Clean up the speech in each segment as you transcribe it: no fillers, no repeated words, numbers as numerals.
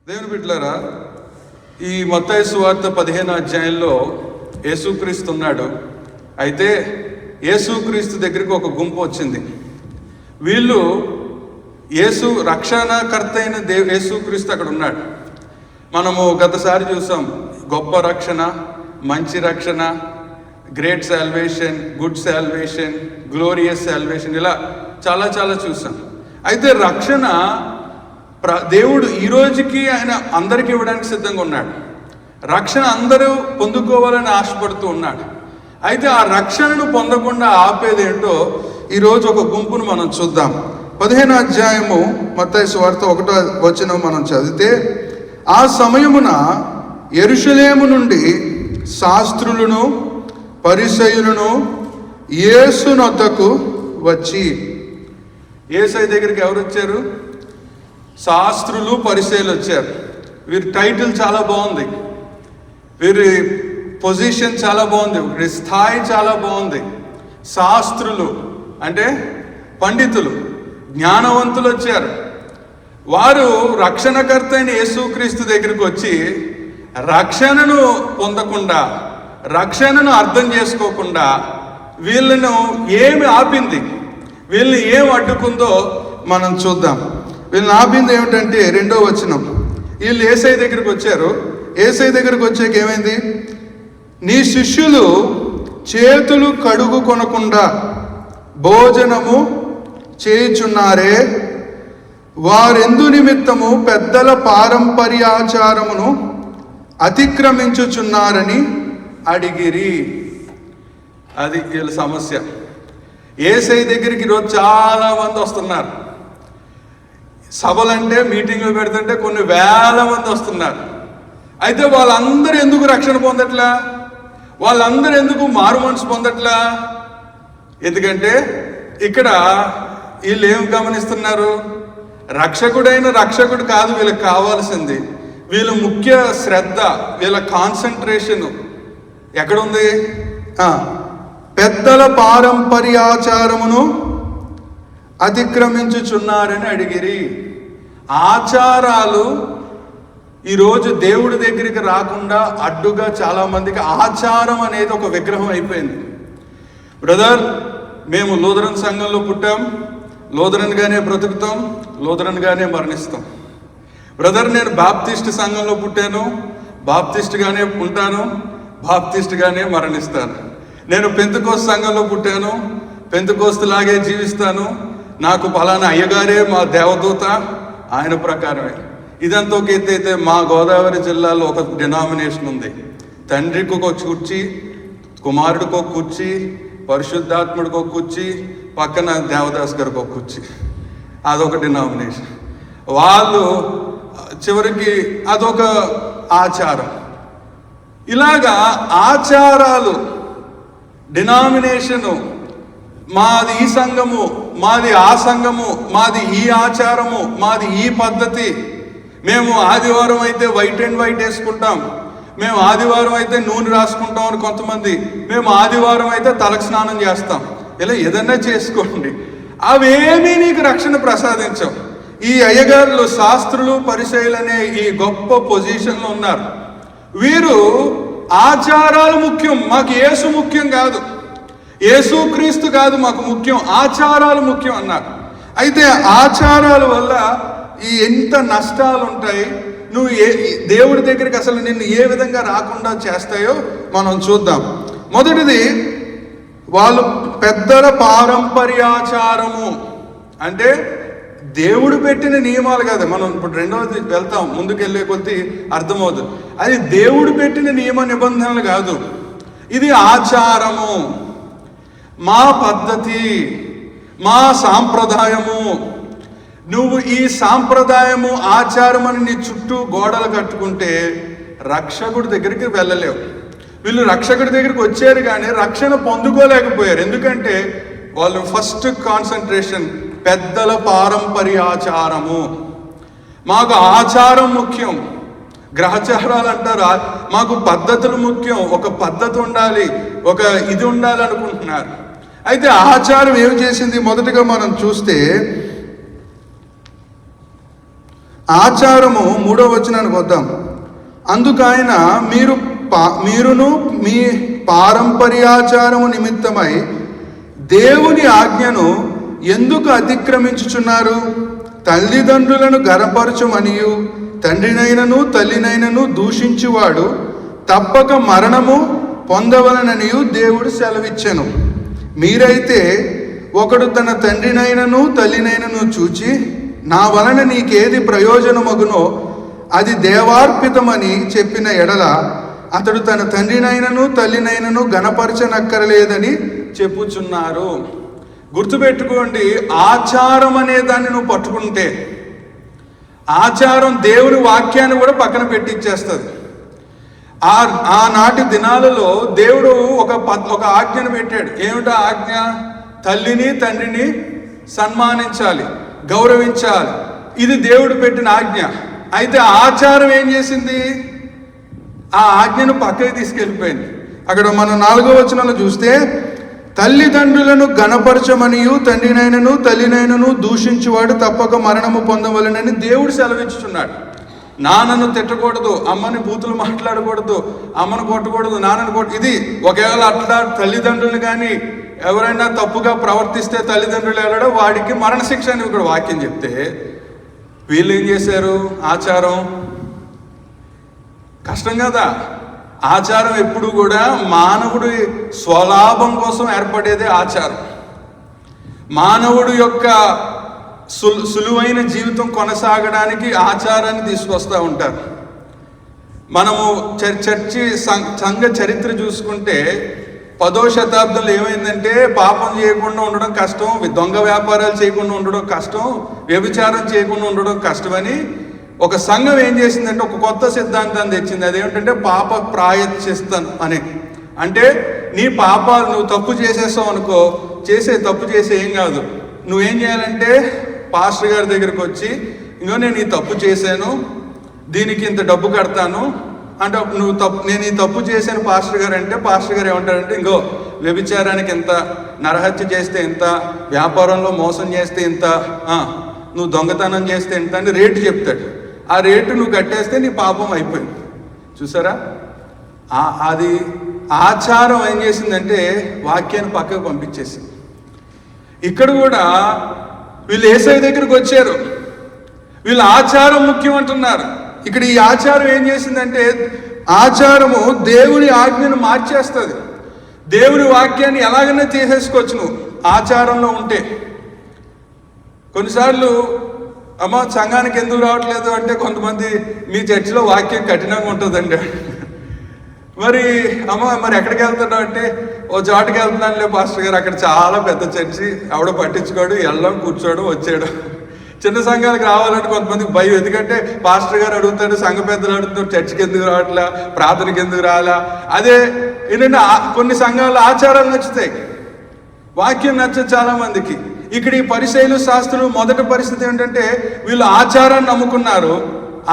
దేవుని బిడ్డలారా, ఈ మత్తయి సువార్త 15వ అధ్యాయంలో యేసుక్రీస్తు ఉన్నాడు. అయితే యేసుక్రీస్తు దగ్గరికి ఒక గుంపు వచ్చింది. వీళ్ళు రక్షణకర్త అయిన యేసుక్రీస్తు అక్కడ ఉన్నాడు. మనము గతసారి చూసాం, గొప్ప రక్షణ, మంచి రక్షణ, great salvation, good salvation, glorious salvation, ఇలా చాలా చాలా చూసాం. అయితే రక్షణ దేవుడు ఈ రోజుకి ఆయన అందరికీ ఇవ్వడానికి సిద్ధంగా ఉన్నాడు. రక్షణ అందరూ పొందుకోవాలని ఆశపడుతూ ఉన్నాడు. అయితే ఆ రక్షణను పొందకుండా ఆపేదేంటో ఈరోజు ఒక గుంపును మనం చూద్దాం. 15వ అధ్యాయము మత్తయి సువార్త 1వ వచనం మనం చదివితే, ఆ సమయమున యెరూషలేము నుండి శాస్త్రులను పరిసయ్యులను యేసు నొద్దకు వచ్చి, యేసయ్య దగ్గరికి ఎవరు వచ్చారు? శాస్త్రులు పరిసయ్యులు వచ్చారు. వీరి టైటిల్ చాలా బాగుంది, వీరి పొజిషన్ చాలా బాగుంది, వీరి స్థాయి చాలా బాగుంది. శాస్త్రులు అంటే పండితులు, జ్ఞానవంతులు వచ్చారు. వారు రక్షణకర్త అయిన యేసుక్రీస్తు దగ్గరికి వచ్చి రక్షణను పొందకుండా, రక్షణను అర్థం చేసుకోకుండా వీళ్ళను ఏమి ఆపింది, వీళ్ళని ఏం అడ్డుకుందో మనం చూద్దాం. వీళ్ళని ఆపింది ఏమిటంటే 2వ వచనం. వీళ్ళు యేసయ్య దగ్గరికి వచ్చారు. యేసయ్య దగ్గరికి వచ్చాక ఏమైంది? నీ శిష్యులు చేతులు కడుగు కొనకుండా భోజనము చేయుచున్నారే, వారెందు నిమిత్తము పెద్దల పారంపర్యాచారమును అతిక్రమించుచున్నారని అడిగిరి. అది వీళ్ళ సమస్య. యేసయ్య దగ్గరికి ఈరోజు చాలా మంది వస్తున్నారు. సభలంటే, మీటింగ్లు పెడుతుంటే కొన్ని వేల మంది వస్తున్నారు. అయితే వాళ్ళందరూ ఎందుకు రక్షణ పొందట్లా? వాళ్ళందరూ ఎందుకు మారు మనసు పొందట్లా? ఎందుకంటే ఇక్కడ వీళ్ళు ఏం గమనిస్తున్నారు? రక్షకుడు కాదు వీళ్ళకి కావాల్సింది. వీళ్ళ ముఖ్య శ్రద్ధ, వీళ్ళ కాన్సన్ట్రేషన్ ఎక్కడుంది? పెద్దల పారంపర్యాచారమును అతిక్రమించుచున్నారని అడిగిరి. ఆచారాలు ఈరోజు దేవుడి దగ్గరికి రాకుండా అడ్డుగా చాలామందికి ఆచారం అనేది ఒక విగ్రహం అయిపోయింది. బ్రదర్, మేము లూథరన్ సంఘంలో పుట్టాం, లూథరన్గానే బ్రతుకుతాం, లూథరన్గానే మరణిస్తాం. బ్రదర్, నేను బాప్టిస్ట్ సంఘంలో పుట్టాను, బాప్టిస్ట్గానే ఉంటాను, బాప్టిస్ట్గానే మరణిస్తాను. నేను పెంతెకోస్తు సంఘంలో పుట్టాను, పెంతెకోస్తులాగే జీవిస్తాను, నాకు ఫలానా అయ్యగారే మా దేవదూత, ఆయన ప్రకారమే. ఇదంతా ఒక ఎత్తు అయితే, మా గోదావరి జిల్లాలో ఒక డినామినేషన్ ఉంది. తండ్రికి ఒక కుర్చీ, కుమారుడికి ఒక కుర్చీ, పరిశుద్ధాత్ముడికి ఒక కుర్చీ, పక్కన దేవదాస్ గారికి ఒక కుర్చీ. అదొక డినామినేషన్. వాళ్ళు చివరికి అదొక ఆచారం. ఇలాగా ఆచారాలు, డినామినేషను, మాది ఈ సంఘము, మాది ఆ సంఘము, మాది ఈ ఆచారము, మాది ఈ పద్ధతి, మేము ఆదివారం అయితే వైట్ అండ్ వైట్ వేసుకుంటాం, మేము ఆదివారం అయితే నూనె రాసుకుంటాం అని కొంతమంది, మేము ఆదివారం అయితే తలకు స్నానం చేస్తాం. ఇలా ఏదన్నా చేసుకోండి, అవేమీ నీకు రక్షణ ప్రసాదించవు. ఈ అయ్యగారులు, శాస్త్రులు, పరిసయ్యులు అనే ఈ గొప్ప పొజిషన్లో ఉన్నారు. వీరు ఆచారాలు ముఖ్యం, మాకు యేసు ముఖ్యం కాదు, యేసుక్రీస్తు కాదు మాకు ముఖ్యం, ఆచారాలు ముఖ్యం అన్నారు. అయితే ఆచారాల వల్ల ఎంత నష్టాలు ఉంటాయి, నువ్వు దేవుడి దగ్గరికి అసలు నిన్ను ఏ విధంగా రాకుండా చేస్తాయో మనం చూద్దాం. మొదటిది, వాళ్ళు పెద్దల పారంపర్యాచారము అంటే దేవుడు పెట్టిన నియమాలు కాదు. మనం ఇప్పుడు 2వది వెళ్తాం, ముందుకెళ్ళే కొద్దీ అర్థమవుతుంది. అది దేవుడు పెట్టిన నియమ నిబంధనలు కాదు, ఇది ఆచారము, మా పద్ధతి, మా సాంప్రదాయము. నువ్వు ఈ సాంప్రదాయము, ఆచారం అని నీ చుట్టూ గోడలు కట్టుకుంటే రక్షకుడి దగ్గరికి వెళ్ళలేవు. వీళ్ళు రక్షకుడి దగ్గరికి వచ్చారు కానీ రక్షణ పొందుకోలేకపోయారు. ఎందుకంటే వాళ్ళు ఫస్ట్ కాన్సన్ట్రేషన్ పెద్దల పారంపర్యాచారము. మాకు ఆచారం ముఖ్యం, గ్రహచారాలు అంటారు, మాకు పద్ధతులు ముఖ్యం, ఒక పద్ధతి ఉండాలి, ఒక ఇది ఉండాలి అనుకుంటున్నారు. అయితే ఆచారం ఏం చేసింది? మొదటిగా మనం చూస్తే ఆచారము 3వ వచనానికి వద్దాం. అందుకు ఆయన మీరును మీ పారంపర్యాచారము నిమిత్తమై దేవుని ఆజ్ఞను ఎందుకు అతిక్రమించుచున్నారు? తల్లిదండ్రులను గనపరచుమనియు తండ్రినైనను తల్లినైనను దూషించువాడు తప్పక మరణము పొందవలననియు దేవుడు సెలవిచ్చెను. మీరైతే ఒకడు తన తండ్రినైనను తల్లినైనను చూచి నా వలన నీకేది ప్రయోజనమగునో అది దేవార్పితమని చెప్పిన ఎడల అతడు తన తండ్రినైనను తల్లినైనను గణపరచనక్కరలేదని చెప్పుచున్నారు. గుర్తుపెట్టుకోండి, ఆచారం అనే దాన్ని నువ్వు పట్టుకుంటే ఆచారం దేవుని వాక్యాన్ని కూడా పక్కన పెట్టిచ్చేస్తుంది. ఆనాటి దినాలలో దేవుడు ఒక ఆజ్ఞను పెట్టాడు. ఏమిటా ఆజ్ఞ? తల్లిని తండ్రిని సన్మానించాలి, గౌరవించాలి. ఇది దేవుడు పెట్టిన ఆజ్ఞ. అయితే ఆచారం ఏం చేసింది? ఆ ఆజ్ఞను పక్కకి తీసుకెళ్ళిపోయింది. అక్కడ మనం 4వ వచనంలో చూస్తే తల్లిదండ్రులను గణపరచమనియు తండ్రినైనను తల్లినైనను దూషించువాడు తప్పక మరణము పొందవలనని దేవుడు సెలవిచ్చుచున్నాడు. నాన్నను తిట్టకూడదు, అమ్మని బూతులు మాట్లాడకూడదు, అమ్మను కొట్టకూడదు, నాన్నను ఇది ఒకవేళ అట్లా తల్లిదండ్రులు కానీ ఎవరైనా తప్పుగా ప్రవర్తిస్తే తల్లిదండ్రులు ఎవరో వాడికి మరణశిక్ష అని ఇక్కడ వాక్యం చెప్తే వీళ్ళు ఏం చేశారు? ఆచారం కష్టం కదా. ఆచారం ఎప్పుడు కూడా మానవుడి స్వలాభం కోసం ఏర్పడేదే ఆచారం. మానవుడు యొక్క సులువైన జీవితం కొనసాగడానికి ఆచారాన్ని తీసుకొస్తూ ఉంటారు. మనము చర్చి సంఘ చరిత్ర చూసుకుంటే 10వ శతాబ్దంలో ఏమైందంటే పాపం చేయకుండా ఉండడం కష్టం, దొంగ వ్యాపారాలు చేయకుండా ఉండడం కష్టం, వ్యభిచారం చేయకుండా ఉండడం కష్టమని ఒక సంఘం ఏం చేసిందంటే ఒక కొత్త సిద్ధాంతాన్ని తెచ్చింది. అదేమిటంటే పాప ప్రాయశ్చిత్తం అని. అంటే నీ పాపాలు నువ్వు తప్పు చేసేసావు అనుకో, తప్పు చేసే ఏం కాదు, నువ్వేం చేయాలంటే పాస్టర్ గారి దగ్గరికి వచ్చి ఇంకో నేను ఈ తప్పు చేశాను, దీనికి ఇంత డబ్బు కడతాను అంటే నేను ఈ తప్పు చేశాను పాస్టర్ గారు అంటే పాస్టర్ గారు ఏమంటారంటే ఇంకో వ్యభిచారానికి ఇంత, నరహత్య చేస్తే ఇంత, వ్యాపారంలో మోసం చేస్తే ఇంత, నువ్వు దొంగతనం చేస్తే ఇంత అని రేటు చెప్తాడు. ఆ రేటు నువ్వు కట్టేస్తే నీ పాపం అయిపోయింది. చూసారా? అది ఆచారం ఏం చేసిందంటే వాక్యాన్ని పక్కకు పంపించేసింది. ఇక్కడ కూడా వీళ్ళు యేసయ్య దగ్గరికి వచ్చారు, వీళ్ళు ఆచారం ముఖ్యం అంటున్నారు. ఇక్కడ ఈ ఆచారం ఏం చేసిందంటే ఆచారము దేవుని ఆజ్ఞను మార్చేస్తుంది. దేవుని వాక్యాన్ని ఎలాగైనా తీసేసుకోవచ్చు నువ్వు ఆచారంలో ఉంటే. కొన్నిసార్లు అమ్మ సంఘానికి ఎందుకు రావట్లేదు అంటే కొంతమంది మీ చర్చిలో వాక్యం కఠినంగా ఉంటుందండి. మరి మరి ఎక్కడికి వెళ్తున్నావు అంటే ఓ చోటుకి వెళ్తున్నానులే పాస్టర్ గారు, అక్కడ చాలా పెద్ద చర్చి, ఎవడో పట్టించుకోడు, వెళ్ళడం కూర్చోడు వచ్చాడు. చిన్న సంఘాలకు రావాలంటే కొంతమందికి భయం. ఎందుకంటే పాస్టర్ గారు అడుగుతాడు, సంఘ పెద్దలు అడుగుతాడు, చర్చికి ఎందుకు రావట్లా, ప్రార్థనకి ఎందుకు రాలా. అదే ఏంటంటే కొన్ని సంఘాల్లో ఆచారాలు నచ్చుతాయి, వాక్యం నచ్చదు చాలా మందికి. ఇక్కడ ఈ పరిసయ్యులు శాస్త్రులు మొదటి పరిస్థితి ఏంటంటే వీళ్ళు ఆచారాన్ని నమ్ముకున్నారు.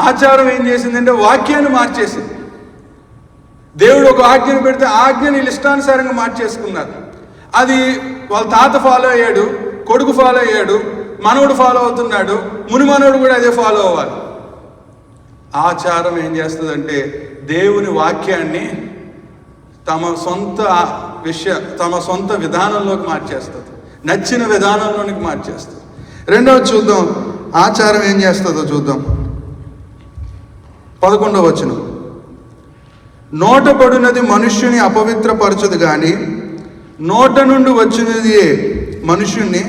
ఆచారం ఏం చేసిందంటే వాక్యాన్ని మార్చేసింది. దేవుడు ఒక ఆజ్ఞను పెడితే ఆజ్ఞని వీళ్ళు ఇష్టానుసారంగా మార్చేసుకున్నారు. అది వాళ్ళ తాత ఫాలో అయ్యాడు, కొడుకు ఫాలో అయ్యాడు, మనవుడు ఫాలో అవుతున్నాడు, ముని మనవుడు కూడా అదే ఫాలో అవ్వాలి. ఆచారం ఏం చేస్తుందంటే దేవుని వాక్యాన్ని తమ సొంత విధానంలోకి మార్చేస్తుంది, నచ్చిన విధానంలోనికి మార్చేస్తుంది. రెండవది చూద్దాం, ఆచారం ఏం చేస్తుందో చూద్దాం. 11వ వచనం, నోట పడినది మనుష్యుని అపవిత్రపరచదు కానీ నోట నుండి వచ్చినది మనుష్యుణ్ణి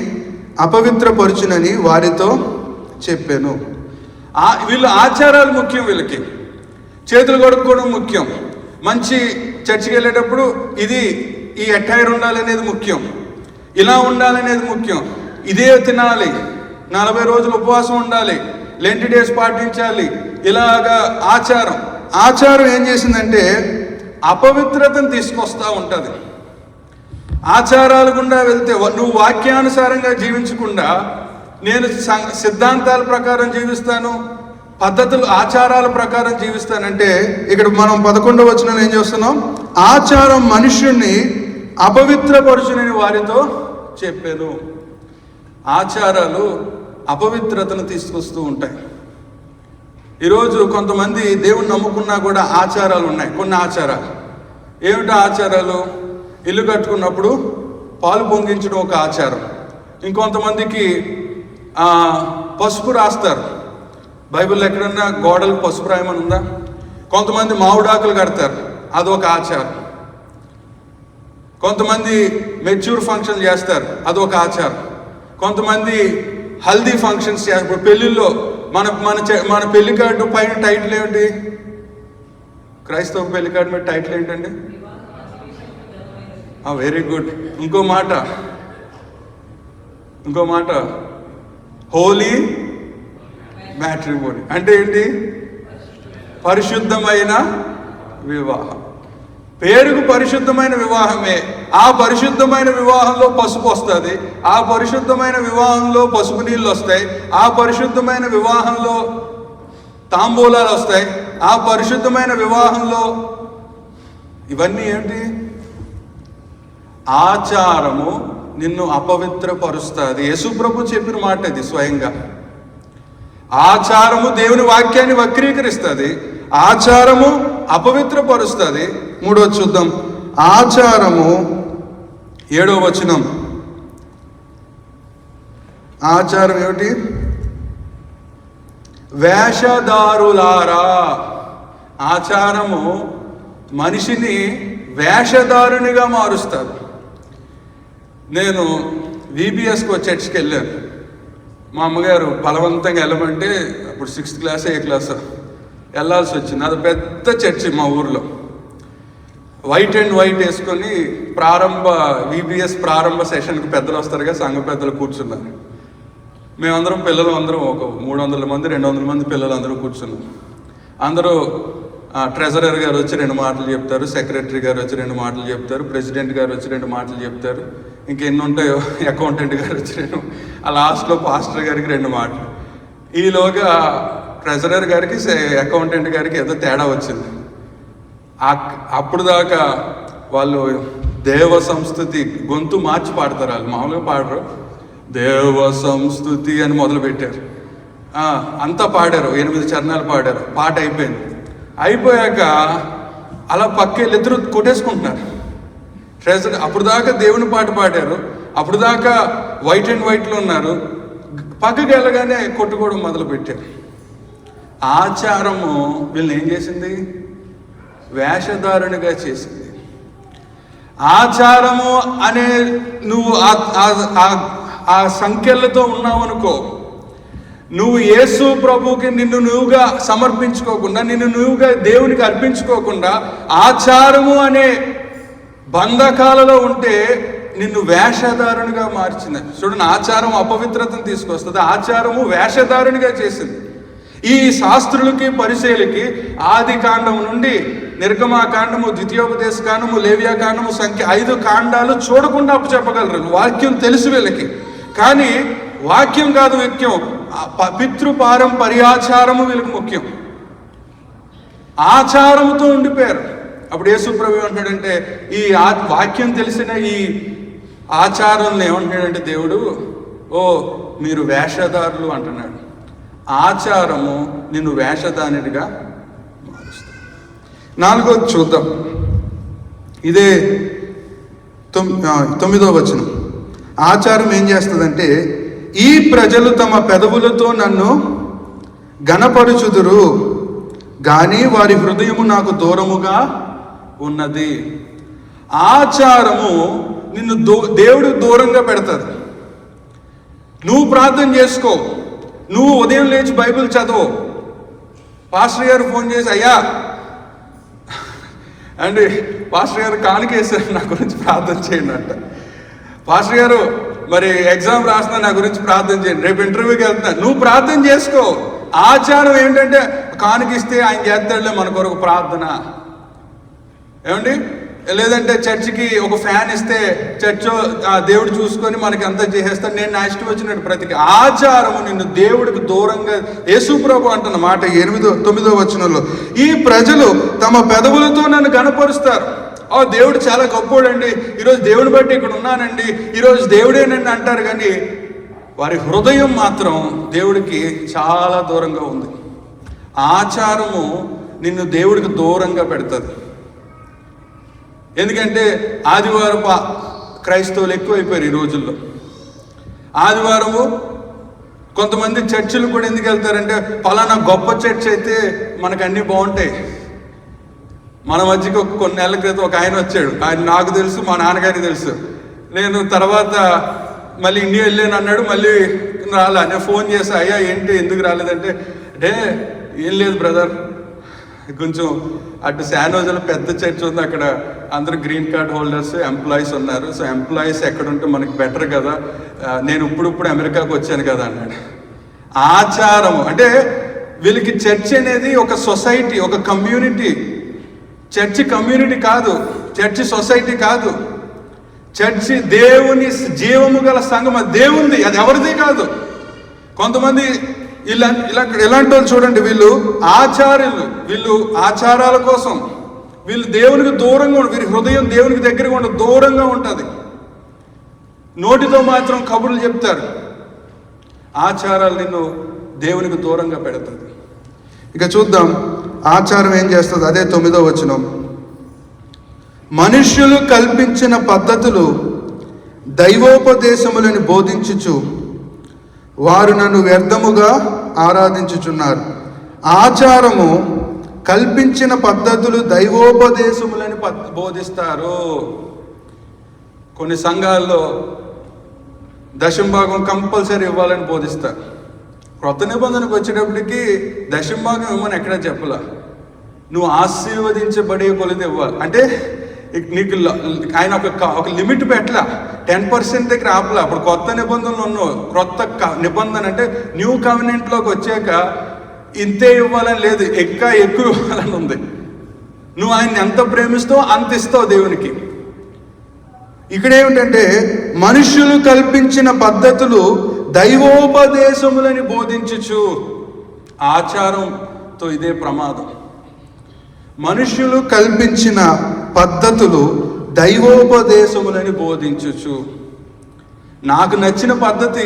అపవిత్రపరచునని వారితో చెప్పాను. వీళ్ళు ఆచారాలు ముఖ్యం, వీళ్ళకి చేతులు కడుక్కోవడం ముఖ్యం, మంచి చర్చికి వెళ్ళేటప్పుడు ఈ అటైర్ ఉండాలనేది ముఖ్యం, ఇలా ఉండాలనేది ముఖ్యం, ఇదే తినాలి, 40 రోజులు ఉపవాసం ఉండాలి, లెంట్ డేస్ పాటించాలి, ఇలాగా ఆచారం ఏం చేసిందంటే అపవిత్రతను తీసుకొస్తూ ఉంటుంది. ఆచారాలు గుండా వెళ్తే నువ్వు వాక్యానుసారంగా జీవించకుండా నేను సిద్ధాంతాల ప్రకారం జీవిస్తాను, పద్ధతులు ఆచారాల ప్రకారం జీవిస్తానంటే ఇక్కడ మనం 11వ వచనంలో ఏం చేస్తున్నాం? ఆచారం మనుష్యుణ్ణి అపవిత్రపరచునని వారితో చెప్పాను. ఆచారాలు అపవిత్రతను తీసుకొస్తూ ఉంటాయి. ఈరోజు కొంతమంది దేవుణ్ణి నమ్ముకున్నా కూడా ఆచారాలు ఉన్నాయి. కొన్ని ఆచారాలు ఏమిటో ఆచారాలు? ఇల్లు కట్టుకున్నప్పుడు పాలు పొంగించడం ఒక ఆచారం. ఇంకొంతమందికి పసుపు రాస్తారు. బైబిల్లో ఎక్కడన్నా గోడలకు పసుపు రాయమని ఉందా? కొంతమంది మామిడాకులు కడతారు, అదొక ఆచారం. కొంతమంది మెచ్యూర్ ఫంక్షన్ చేస్తారు, అదొక ఆచారం. కొంతమంది హల్దీ ఫంక్షన్స్ చేస్తారు. పెళ్ళిళ్ళలో మన మన మన పెళ్లి కార్డు పైన టైటిల్ ఏమిటి? క్రైస్తవ పెళ్లి కార్డు మీద టైటిల్ ఏంటండి? Very good. ఇంకో మాట హోలీ మ్యాట్రిమోనీ అంటే ఏంటి? పరిశుద్ధమైన వివాహం. పేరుకు పరిశుద్ధమైన వివాహమే. ఆ పరిశుద్ధమైన వివాహంలో పసుపు వస్తుంది, ఆ పరిశుద్ధమైన వివాహంలో పసుపు నీళ్ళు వస్తాయి, ఆ పరిశుద్ధమైన వివాహంలో తాంబూలాలు వస్తాయి, ఆ పరిశుద్ధమైన వివాహంలో ఇవన్నీ ఏంటి? ఆచారము నిన్ను అపవిత్రపరుస్తుంది. యేసుప్రభు చెప్పిన మాట ఇది స్వయంగా. ఆచారము దేవుని వాక్యాన్ని వక్రీకరిస్తుంది, ఆచారము అపవిత్రపరుస్తుంది. మూడోది చూద్దాం. ఆచారము 7వ వచనం. ఆచారం ఏమిటి? వేషధారులారా. ఆచారము మనిషిని వేషధారునిగా మారుస్తారు. నేను VBSకు చర్చ్కి వెళ్ళాను. మా అమ్మగారు బలవంతంగా వెళ్ళమంటే అప్పుడు 6th క్లాస్ 8th క్లాస్ వెళ్ళాల్సి వచ్చింది. అది పెద్ద చర్చి మా ఊర్లో. వైట్ అండ్ వైట్ వేసుకొని VBS ప్రారంభ సెషన్కి పెద్దలు వస్తారుగా, సంఘ పెద్దలు కూర్చున్నారు. మేమందరం పిల్లలు అందరం ఒక 300 మంది 200 మంది పిల్లలు అందరూ కూర్చున్నాం. అందరూ ట్రెజరర్ గారు వచ్చి 2 మాటలు చెప్తారు, సెక్రటరీ గారు వచ్చి 2 మాటలు చెప్తారు, ప్రెసిడెంట్ గారు వచ్చి 2 మాటలు చెప్తారు, ఇంకెన్ని ఉంటాయో అకౌంటెంట్ గారు వచ్చి 2, ఆ లాస్ట్లో పాస్టర్ గారికి 2 మాటలు. ఈలోగా ట్రెజరర్ గారికి అకౌంటెంట్ గారికి ఏదో తేడా వచ్చింది. అప్పుడు దాకా వాళ్ళు దేవ సంస్తుతి గొంతు మార్చి పాడతారు. వాళ్ళు మామూలుగా పాడరు, దేవ సంస్తుతి అని మొదలుపెట్టారు. అంతా పాడారు, 8 చరణాలు పాడారు. పాట అయిపోయాక అలా పక్కెళ్ళి ఇద్దరు కొట్టేసుకుంటున్నారు. ట్రెజర్ అప్పుడు దాకా దేవుని పాట పాడారు, అప్పుడు దాకా వైట్ అండ్ వైట్లో ఉన్నారు, పక్కకి వెళ్ళగానే కొట్టుకోవడం మొదలు పెట్టారు. ఆచారము వీళ్ళని ఏం చేసింది? వేషధారునిగా చేసింది. ఆచారము అనే నువ్వు ఆ సంఖ్యలతో ఉన్నావనుకో, నువ్వు యేసు ప్రభువుకి నిన్ను నువ్వుగా సమర్పించుకోకుండా, నిన్ను నువ్వుగా దేవునికి అర్పించుకోకుండా ఆచారము అనే బంధకాలలో ఉంటే నిన్ను వేషధారునిగా మార్చింది. చూడండి, ఆచారం అపవిత్రతను తీసుకొస్తుంది, ఆచారము వేషధారునిగా చేసింది. ఈ శాస్త్రులకి పరిశీలకి ఆది కాండము నుండి నిర్గమాకాండము, ద్వితీయోపదేశ కాండము, లేవియాకాండము, సంఖ్య 5 కాండాలు చూడకుండా అప్పచెప్పగలరు. వాక్యం తెలుసు వీళ్ళకి. కానీ వాక్యం కాదు ముఖ్యం, పితృపారంపర్యాచారము వీళ్ళకి ముఖ్యం. ఆచారముతో ఉండిపోయారు. అప్పుడు యేసుప్రభు ఏమంటున్నాడంటే, ఈ వాక్యం తెలిసిన ఈ ఆచారాలను ఏమంటున్నాడంటే దేవుడు, మీరు వేషధారులు అంటున్నాడు. ఆచారము నిన్ను వేషధానిగా మారుస్తుంది. 4వది చూద్దాం. ఇదే 9వ వచనం. ఆచారం ఏం చేస్తుందంటే, ఈ ప్రజలు తమ పెదవులతో నన్ను ఘనపరుచుదురు కానీ వారి హృదయము నాకు దూరముగా ఉన్నది. ఆచారము నిన్ను దేవుడు దూరంగా పెడతాడు. నువ్వు ప్రార్థన చేసుకో, నువ్వు ఉదయం లేచి బైబిల్ చదువు. పాస్టర్ గారు ఫోన్ చేసి, అయ్యా అండి పాస్టర్ గారు కానుకేశారు, నా గురించి ప్రార్థన చేయండి అంట. పాస్టర్ గారు మరి ఎగ్జామ్ రాసిన, నా గురించి ప్రార్థన చేయండి, రేపు ఇంటర్వ్యూకి వెళ్తున్నా. నువ్వు ప్రార్థన చేసుకో. ఆచారం ఏంటంటే కానుకిస్తే ఆయన చేస్తాడులే మన కొరకు ప్రార్థన. ఏమండి, లేదంటే చర్చికి ఒక ఫ్యాన్ ఇస్తే చర్చ్ దేవుడు చూసుకొని మనకి అంతా చేసేస్తాడు, నేను నా ఇష్టం వచ్చినట్టు ప్రతికి. ఆచారము నిన్ను దేవుడికి దూరంగా, యేసుప్రభు అంటున్న మాట 9వ వచనంలో, ఈ ప్రజలు తమ పెదవులతో నన్ను గణపరుస్తారు. దేవుడు చాలా గొప్పోడండి, ఈరోజు దేవుని బట్టి ఇక్కడ ఉన్నానండి, ఈరోజు దేవుడేనండి అంటారు. కానీ వారి హృదయం మాత్రం దేవుడికి చాలా దూరంగా ఉంది. ఆచారము నిన్ను దేవుడికి దూరంగా పెడుతుంది. ఎందుకంటే ఆదివారం క్రైస్తవులు ఎక్కువైపోయారు ఈ రోజుల్లో. ఆదివారము కొంతమంది చర్చిలు కూడా ఎందుకు వెళ్తారంటే, పలానా గొప్ప చర్చ్ అయితే మనకు అన్నీ బాగుంటాయి. మన మధ్యకి కొన్ని నెలల క్రితం ఒక ఆయన వచ్చాడు. ఆయన నాకు తెలుసు, మా నాన్నగారికి తెలుసు. నేను తర్వాత మళ్ళీ ఇండియా వెళ్ళాను అన్నాడు. మళ్ళీ రాలా. నేను ఫోన్ చేసా, అయ్యా ఏంటి ఎందుకు రాలేదంటే, ఏం లేదు బ్రదర్, కొంచెం అటు శానోజలో పెద్ద చర్చ్ ఉంది, అక్కడ అందరూ గ్రీన్ కార్డ్ హోల్డర్స్ ఎంప్లాయీస్ ఉన్నారు. సో ఎంప్లాయీస్ ఎక్కడ ఉంటే మనకి బెటర్ కదా, నేను ఇప్పుడు అమెరికాకు వచ్చాను కదా అన్నాడు. ఆచారం అంటే వీళ్ళకి చర్చ్ అనేది ఒక సొసైటీ, ఒక కమ్యూనిటీ. చర్చ్ కమ్యూనిటీ కాదు, చర్చ్ సొసైటీ కాదు. చర్చి దేవుని జీవము గల సంఘం, అది దేవుంది, అది ఎవరిది కాదు. కొంతమంది ఇలాంటి వాళ్ళు చూడండి, వీళ్ళు ఆచార్యులు, వీళ్ళు ఆచారాల కోసం, వీళ్ళు దేవునికి దూరంగా ఉండదు. వీరి హృదయం దేవునికి దగ్గరగా ఉండదు, దూరంగా ఉంటుంది. నోటితో మాత్రం కబుర్లు చెప్తారు. ఆచారాలు నిన్ను దేవునికి దూరంగా పెడుతుంది. ఇక చూద్దాం ఆచారం ఏం చేస్తుంది. అదే 9వ వచనం, మనుష్యులు కల్పించిన పద్ధతులు దైవోపదేశములను బోధించుచు వారు నన్ను వ్యర్థముగా ఆరాధించుచున్నారు. ఆచారము కల్పించిన పద్ధతులు దైవోపదేశములని బోధిస్తారు. కొన్ని సంఘాల్లో దశంభాగం కంపల్సరీ ఇవ్వాలని బోధిస్తారు. క్రొత్త నిబంధనకు వచ్చేటప్పటికి దశంభాగం ఇవ్వమని ఎక్కడా చెప్పలా. నువ్వు ఆశీర్వదించబడే కొలది ఇవ్వాలి. అంటే నీకు ఆయన ఒక లిమిట్ పెట్టలా, 10% దగ్గర ఆపలా. అప్పుడు కొత్త నిబంధనలు ఉన్నావు. క్రొత్త నిబంధన అంటే న్యూ కవెనెంట్లోకి వచ్చాక ఇంతే ఇవ్వాలని లేదు, ఎక్కువ ఇవ్వాలని ఉంది. నువ్వు ఆయన్ని ఎంత ప్రేమిస్తావో అంత ఇస్తావు దేవునికి. ఇక్కడ ఏమిటంటే మనుష్యులు కల్పించిన పద్ధతులు దైవోపదేశములని బోధించుచు. ఆచారంతో ఇదే ప్రమాదం. మనుష్యులు కల్పించిన పద్ధతులు దైవోపదేశములని బోధించుచు. నాకు నచ్చిన పద్ధతి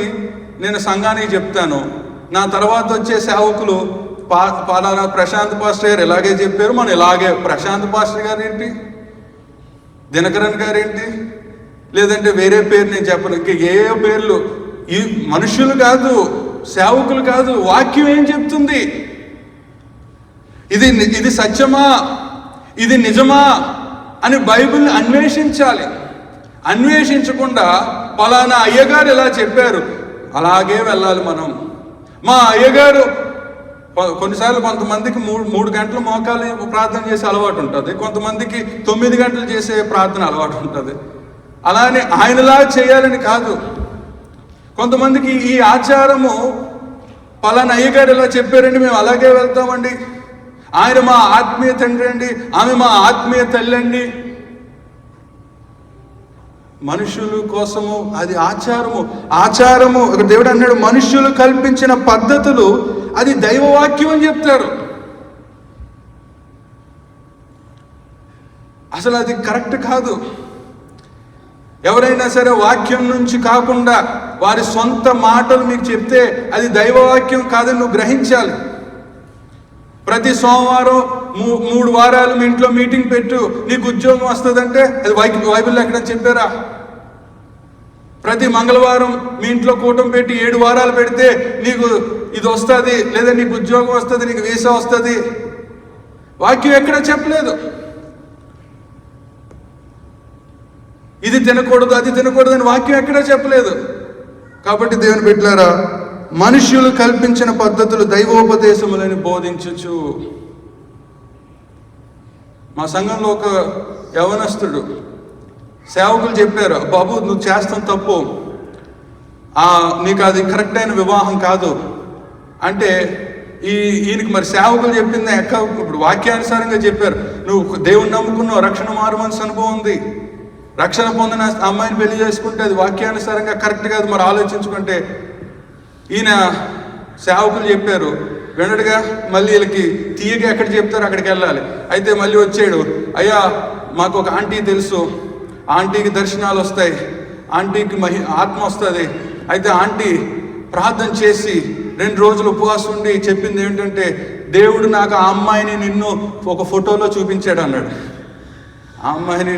నేను సంఘానికి చెప్తాను, నా తర్వాత వచ్చే సేవకులు పలానా ప్రశాంత్ పాస్టర్ గారు ఇలాగే చెప్పారు, మనం ఇలాగే. ప్రశాంత్ పాస్టర్ గారు ఏంటి, దినకరన్ గారు ఏంటి, లేదంటే వేరే పేరు నేను చెప్పను. ఇంక ఏ పేర్లు. ఈ మనుషులు కాదు, సేవకులు కాదు, వాక్యం ఏం చెప్తుంది, ఇది సత్యమా, ఇది నిజమా అని బైబిల్ని అన్వేషించాలి. అన్వేషించకుండా పలానా అయ్యగారు ఇలా చెప్పారు అలాగే వెళ్ళాలి మనం. మా అయ్యగారు కొన్నిసార్లు కొంతమందికి 3 గంటలు మోకాలు ప్రార్థన చేసే అలవాటు ఉంటుంది, కొంతమందికి 9 గంటలు చేసే ప్రార్థన అలవాటు ఉంటుంది. అలానే ఆయనలా చేయాలని కాదు. కొంతమందికి ఈ ఆచారము పలానా అయ్యగారు ఇలా చెప్పారండి మేము అలాగే వెళ్తామండి, ఆయన మా ఆత్మీయ తండ్రి అండి, ఆమె మా ఆత్మీయ తల్లి అండి. మనుషుల కోసము అది ఆచారము. దేవుడు అన్నాడు మనుష్యులు కల్పించిన పద్ధతులు అది దైవవాక్యం అని చెప్తారు. అసలు అది కరెక్ట్ కాదు. ఎవరైనా సరే వాక్యం నుంచి కాకుండా వారి సొంత మాటలు మీకు చెప్తే అది దైవవాక్యం కాదని నువ్వు గ్రహించాలి. ప్రతి సోమవారం 3 వారాలు మీ ఇంట్లో మీటింగ్ పెట్టు, నీకు ఉద్యోగం వస్తుందంటే అది బైబిల్లో ఎక్కడ చెప్పారా? ప్రతి మంగళవారం మీ ఇంట్లో కూటమి పెట్టి 7 వారాలు పెడితే నీకు ఇది వస్తుంది, లేదా నీకు ఉద్యోగం వస్తుంది, నీకు వీసా వస్తుంది. వాక్యం ఎక్కడ చెప్పలేదు. ఇది తినకూడదు అది తినకూడదు అని వాక్యం ఎక్కడా చెప్పలేదు. కాబట్టి దేవుని బిడ్డలారా, మనుష్యులు కల్పించిన పద్ధతులు దైవోపదేశములని బోధించుచు. మా సంఘంలో ఒక యవనస్తుడు సేవకులు చెప్పారు, బాబు నువ్వు చేస్తాం తప్పు, నీకు అది కరెక్ట్ అయిన వివాహం కాదు అంటే ఈయనకి మరి సేవకులు చెప్పింది ఇప్పుడు వాక్యానుసారంగా చెప్పారు. నువ్వు దేవుని నమ్ముకున్నావు, రక్షణ మారుమనసు అనుభవం ఉంది, రక్షణ పొందిన అమ్మాయిని పెళ్లి చేసుకుంటే అది వాక్యానుసారంగా కరెక్ట్ కాదు, మరి ఆలోచించుకుంటే. ఈయన సేవకులు చెప్పారు వినడుగా, మళ్ళీ వీళ్ళకి తీయగా ఎక్కడ చెప్తారో అక్కడికి వెళ్ళాలి. అయితే మళ్ళీ వచ్చాడు, అయ్యా మాకు ఒక ఆంటీ తెలుసు, ఆంటీకి దర్శనాలు వస్తాయి, ఆంటీకి ఆత్మ వస్తుంది. అయితే ఆంటీ ప్రార్థన చేసి 2 రోజులు ఉపవాసం ఉండి చెప్పింది ఏంటంటే దేవుడు నాకు ఆ అమ్మాయిని నిన్ను ఒక ఫోటోలో చూపించాడు అన్నాడు. ఆ అమ్మాయిని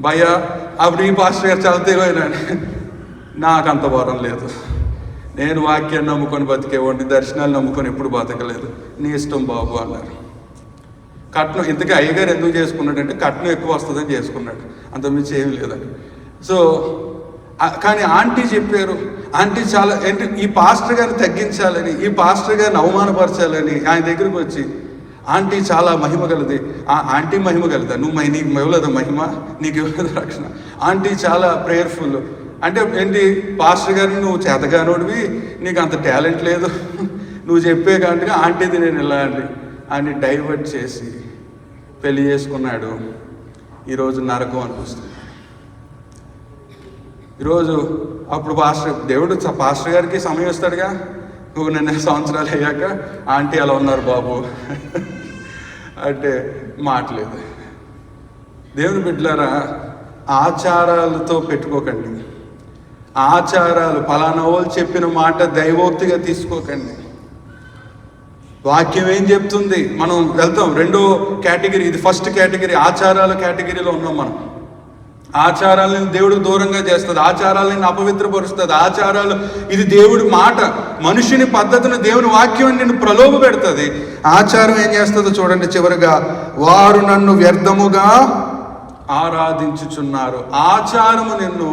భయ్యా అప్పుడు ఈ పాస్టర్ గారు చాలా తెలివైనాడు. నాకు అంత వరం లేదు, నేను వాక్యాన్ని నమ్ముకొని బతికేవాడిని, దర్శనాలు నమ్ముకొని ఎప్పుడు బతకలేదు, నీ ఇష్టం బాబు అన్నారు. కట్నం ఇంతకీ అయ్యగారు ఎందుకు చేసుకున్నాడంటే కట్నం ఎక్కువ వస్తుందని చేసుకున్నాడు, అంతమించి ఏమి లేదని. సో కానీ ఆంటీ చెప్పారు, ఆంటీ చాలా ఏంటి ఈ పాస్టర్ గారిని తగ్గించాలని, ఈ పాస్టర్ గారిని అవమానపరచాలని ఆయన దగ్గరికి వచ్చి, ఆంటీ చాలా మహిమ గలది. ఆంటీ మహిమ గలదా? నీకు ఇవ్వలేదా మహిమ, నీకు ఇవ్వలేదు రక్షణ? ఆంటీ చాలా ప్రేయర్ఫుల్ అంటే ఏంటి, పాస్టర్ గారిని నువ్వు చేతగానోడివి, నీకు అంత టాలెంట్ లేదు, నువ్వు చెప్పే కాబట్టి ఆంటీది నేను ఇలా అండి అని డైవర్ట్ చేసి పెళ్లి చేసుకున్నాడు. ఈరోజు నరకం అనిపిస్తుంది. ఈరోజు అప్పుడు దేవుడు పాస్టర్ గారికి సమయం ఇస్తాడుగా, నువ్వు 2 సంవత్సరాలు అయ్యాక ఆంటీ అలా ఉన్నారు బాబు అంటే మాటలేదు. దేవుని బిడ్డలారా, ఆచారాలతో పెట్టుకోకండి. ఆచారాలు పలానా వాళ్ళు చెప్పిన మాట దైవోక్తిగా తీసుకోకండి. వాక్యం ఏం చెప్తుంది మనం వెళ్తాం. 2వ కేటగిరీ, ఇది ఫస్ట్ కేటగిరీ, ఆచారాల కేటగిరీలో ఉన్నాం మనం. ఆచారాలను దేవుడికి దూరంగా చేస్తుంది, ఆచారాలను అపవిత్రపరుస్తుంది. ఆచారాలు ఇది దేవుడి మాట, మనుషుని పద్ధతిని దేవుని వాక్యం నిన్ను ప్రలోభ పెడుతుంది. ఆచారం ఏం చేస్తుందో చూడండి. చివరిగా, వారు నన్ను వ్యర్థముగా ఆరాధించుచున్నారు. ఆచారము నిన్ను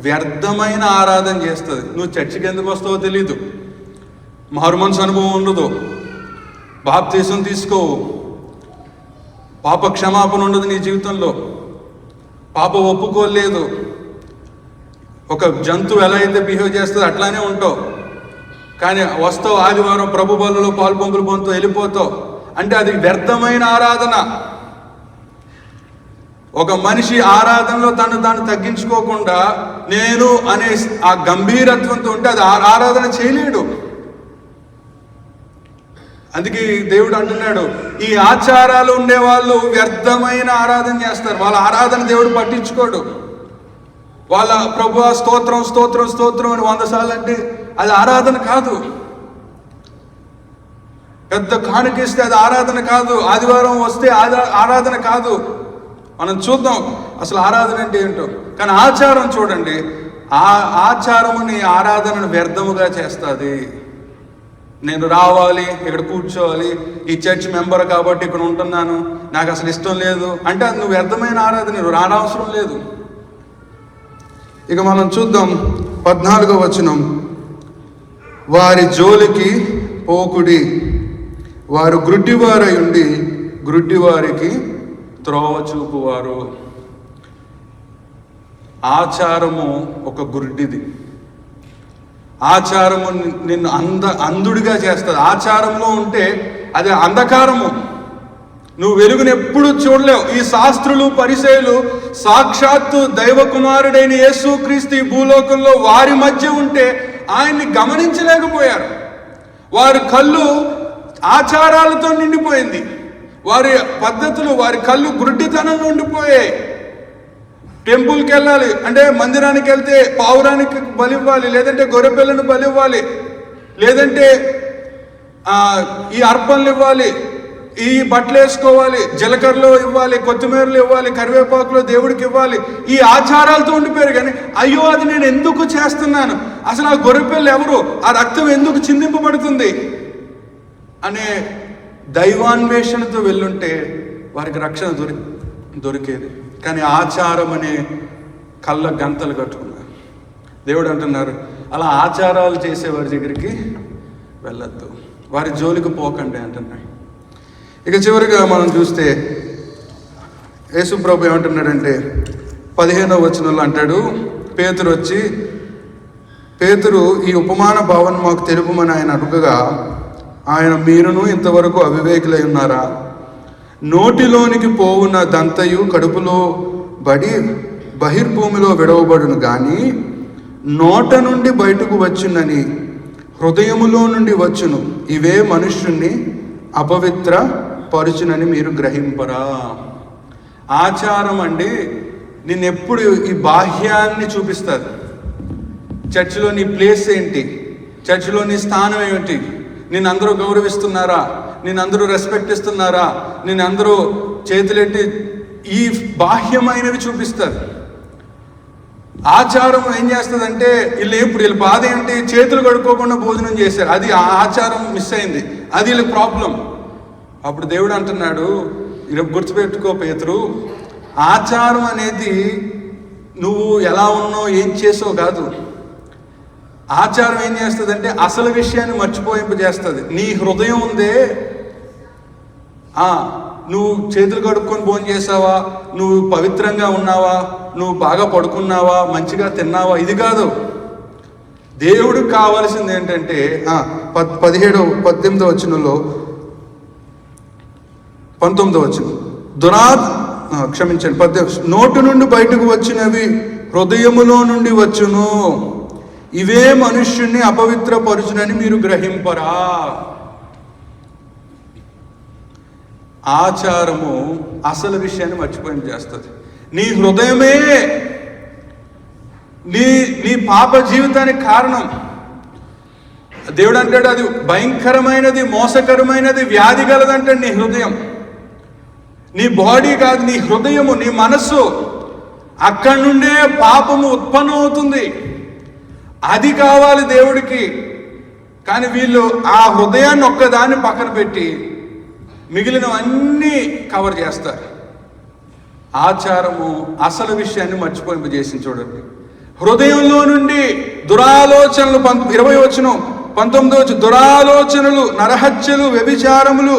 వ్యర్థమైన ఆరాధన చేస్తుంది. నువ్వు చర్చికి ఎందుకు వస్తావో తెలీదు, మారుమనసు అనుభవం ఉండదు, బాప్తీసం తీసుకోవు, పాప క్షమాపణ ఉండదు నీ జీవితంలో, పాప ఒప్పుకోలేదు, ఒక జంతువు ఎలా అయితే బిహేవ్ చేస్తుందో అట్లానే ఉంటావు. కానీ వస్తావు ఆదివారం ప్రభు బలులో పాలు పంపులు పొందుతూ వెళ్ళిపోతావు. అంటే అది వ్యర్థమైన ఆరాధన. ఒక మనిషి ఆరాధనలో తాను తగ్గించుకోకుండా నేను అనే ఆ గంభీరత్వంతో ఉంటే అది ఆరాధన చేయలేడు. అందుకే దేవుడు అంటున్నాడు, ఈ ఆచారాలు ఉండేవాళ్ళు వ్యర్థమైన ఆరాధన చేస్తారు. వాళ్ళ ఆరాధన దేవుడు పట్టించుకోడు. వాళ్ళ ప్రభువా స్తోత్రం స్తోత్రం స్తోత్రం అని 100 సార్లు అంటే అది ఆరాధన కాదు. పెద్ద కానుకిస్తే అది ఆరాధన కాదు. ఆదివారం వస్తే ఆరాధన కాదు. మనం చూద్దాం అసలు ఆరాధన అంటే ఏంటో. కానీ ఆచారం చూడండి, ఆ ఆచారముని ఆరాధనను వ్యర్థముగా చేస్తుంది. నేను రావాలి, ఇక్కడ కూర్చోవాలి, ఈ చర్చ్ మెంబర్ కాబట్టి ఇక్కడ ఉంటున్నాను, నాకు అసలు ఇష్టం లేదు అంటే అది నువ్వు వ్యర్థమైన ఆరాధన, నువ్వు రానవసరం లేదు. ఇక మనం చూద్దాం 14వ వచనం. వారి జోలికి పోకుడి, వారు గ్రుడ్డివారై ఉండి గ్రుడ్డివారికి త్రోవ చూపువారు. ఆచారము ఒక గుడ్డిది. ఆచారము నిన్ను అంధుడిగా చేస్తుంది. ఆచారంలో ఉంటే అది అంధకారము, నువ్వు వెలుగుని ఎప్పుడు చూడలేవు. ఈ శాస్త్రులు పరిసయ్యులు సాక్షాత్తు దైవ కుమారుడైన యేసుక్రీస్తు ఈ భూలోకంలో వారి మధ్య ఉంటే ఆయన్ని గమనించలేకపోయారు. వారి కళ్ళు ఆచారాలతో నిండిపోయింది, వారి పద్ధతులు, వారి కళ్ళు గుడ్డితనంలో ఉండిపోయాయి. టెంపుల్కి వెళ్ళాలి అంటే మందిరానికి వెళ్తే పావురానికి బలి ఇవ్వాలి, లేదంటే గొర్రెపిల్లను బలి ఇవ్వాలి, లేదంటే ఈ అర్పణలు ఇవ్వాలి, ఈ బట్టలు వేసుకోవాలి, జీలకర్రలో ఇవ్వాలి, కొత్తిమీరలు ఇవ్వాలి, కరివేపాకులో దేవుడికి ఇవ్వాలి. ఈ ఆచారాలతో ఉండిపోయారు. కానీ అయ్యో అది నేను ఎందుకు చేస్తున్నాను, అసలు ఆ గొర్రెపిల్ల ఎవరు, ఆ రక్తం ఎందుకు చిందింపబడుతుంది అనే దైవాన్వేషణతో వెళ్ళుంటే వారికి రక్షణ దొరికేది. కానీ ఆచారం అనే కళ్ళ గంతలు కట్టుకున్నారు. దేవుడు అంటున్నారు, అలా ఆచారాలు చేసేవారి దగ్గరికి వెళ్ళొద్దు, వారి జోలికి పోకండి అంటున్నాడు. ఇక చివరిగా మనం చూస్తే యేసు ప్రభు ఏమంటున్నాడంటే 15వ వచనంలో అంటాడు, పేతురు ఈ ఉపమాన భావన మాకు తెలుపమని ఆయన అడుగగా ఆయన, మీరును ఇంతవరకు అవివేకులై ఉన్నారా? నోటిలోనికి పోవున దంతయు కడుపులో బడి బహిర్భూమిలో విడవబడును, కానీ నోట నుండి బయటకు వచ్చునని హృదయములో నుండి వచ్చును, ఇవే మనుష్యుణ్ణి అపవిత్ర పరుచునని మీరు గ్రహింపరా. ఆచారం అండి నిన్నెప్పుడు ఈ బాహ్యాన్ని చూపిస్తుంది. చర్చిలో నీ ప్లేస్ ఏంటి, చర్చిలో నీ స్థానం ఏమిటి, నిన్ను అందరూ గౌరవిస్తున్నారా, నిన్ను అందరూ రెస్పెక్ట్ ఇస్తున్నారా, నిన్ను అందరూ చేతులెట్టి ఈ బాహ్యమైనవి చూపిస్తారు. ఆచారం ఏం చేస్తుందంటే వీళ్ళ బాధ ఏంటి, చేతులు కడుక్కోకుండా భోజనం చేశారు, అది ఆ ఆచారం మిస్ అయింది, అది వీళ్ళ ప్రాబ్లం. అప్పుడు దేవుడు అంటున్నాడు, గుర్తుపెట్టుకో పేతురు, ఆచారం అనేది నువ్వు ఎలా ఉన్నావు ఏం చేసావు కాదు. ఆచారం ఏం చేస్తుందంటే అసలు విషయాన్ని మర్చిపోయింపజేస్తుంది. నీ హృదయం ఉందే, నువ్వు చేతులు కడుక్కొని భోజనం చేసావా, నువ్వు పవిత్రంగా ఉన్నావా, నువ్వు బాగా పడుకున్నావా, మంచిగా తిన్నావా, ఇది కాదు. దేవుడికి కావాల్సింది ఏంటంటే 18వ వచనంలో 19వ వచనం, నోటు నుండి బయటకు వచ్చినవి హృదయములో నుండి వచ్చును, ఇవే మనుష్యుణ్ణి అపవిత్రపరుచునని మీరు గ్రహింపరా. ఆచారము అసలు విషయాన్ని మర్చిపోయి చేస్తుంది. నీ హృదయమే నీ పాప జీవితానికి కారణం. దేవుడు అంటాడు అది భయంకరమైనది, మోసకరమైనది, వ్యాధి గలదంటాడు నీ హృదయం. నీ బాడీ కాదు, నీ హృదయము, నీ మనస్సు, అక్కడి నుండే పాపము ఉత్పన్నం అవుతుంది. అది కావాలి దేవుడికి. కానీ వీళ్ళు ఆ హృదయాన్ని ఒక్కదాన్ని పక్కన పెట్టి మిగిలినవన్నీ కవర్ చేస్తారు. ఆచారము అసలు విషయాన్ని మర్చిపోయింపజేసింది. చూడండి, హృదయంలో నుండి దురాలోచనలు, 20వ వచనం 19వ వచనం, దురాలోచనలు, నరహత్యలు, వ్యభిచారములు,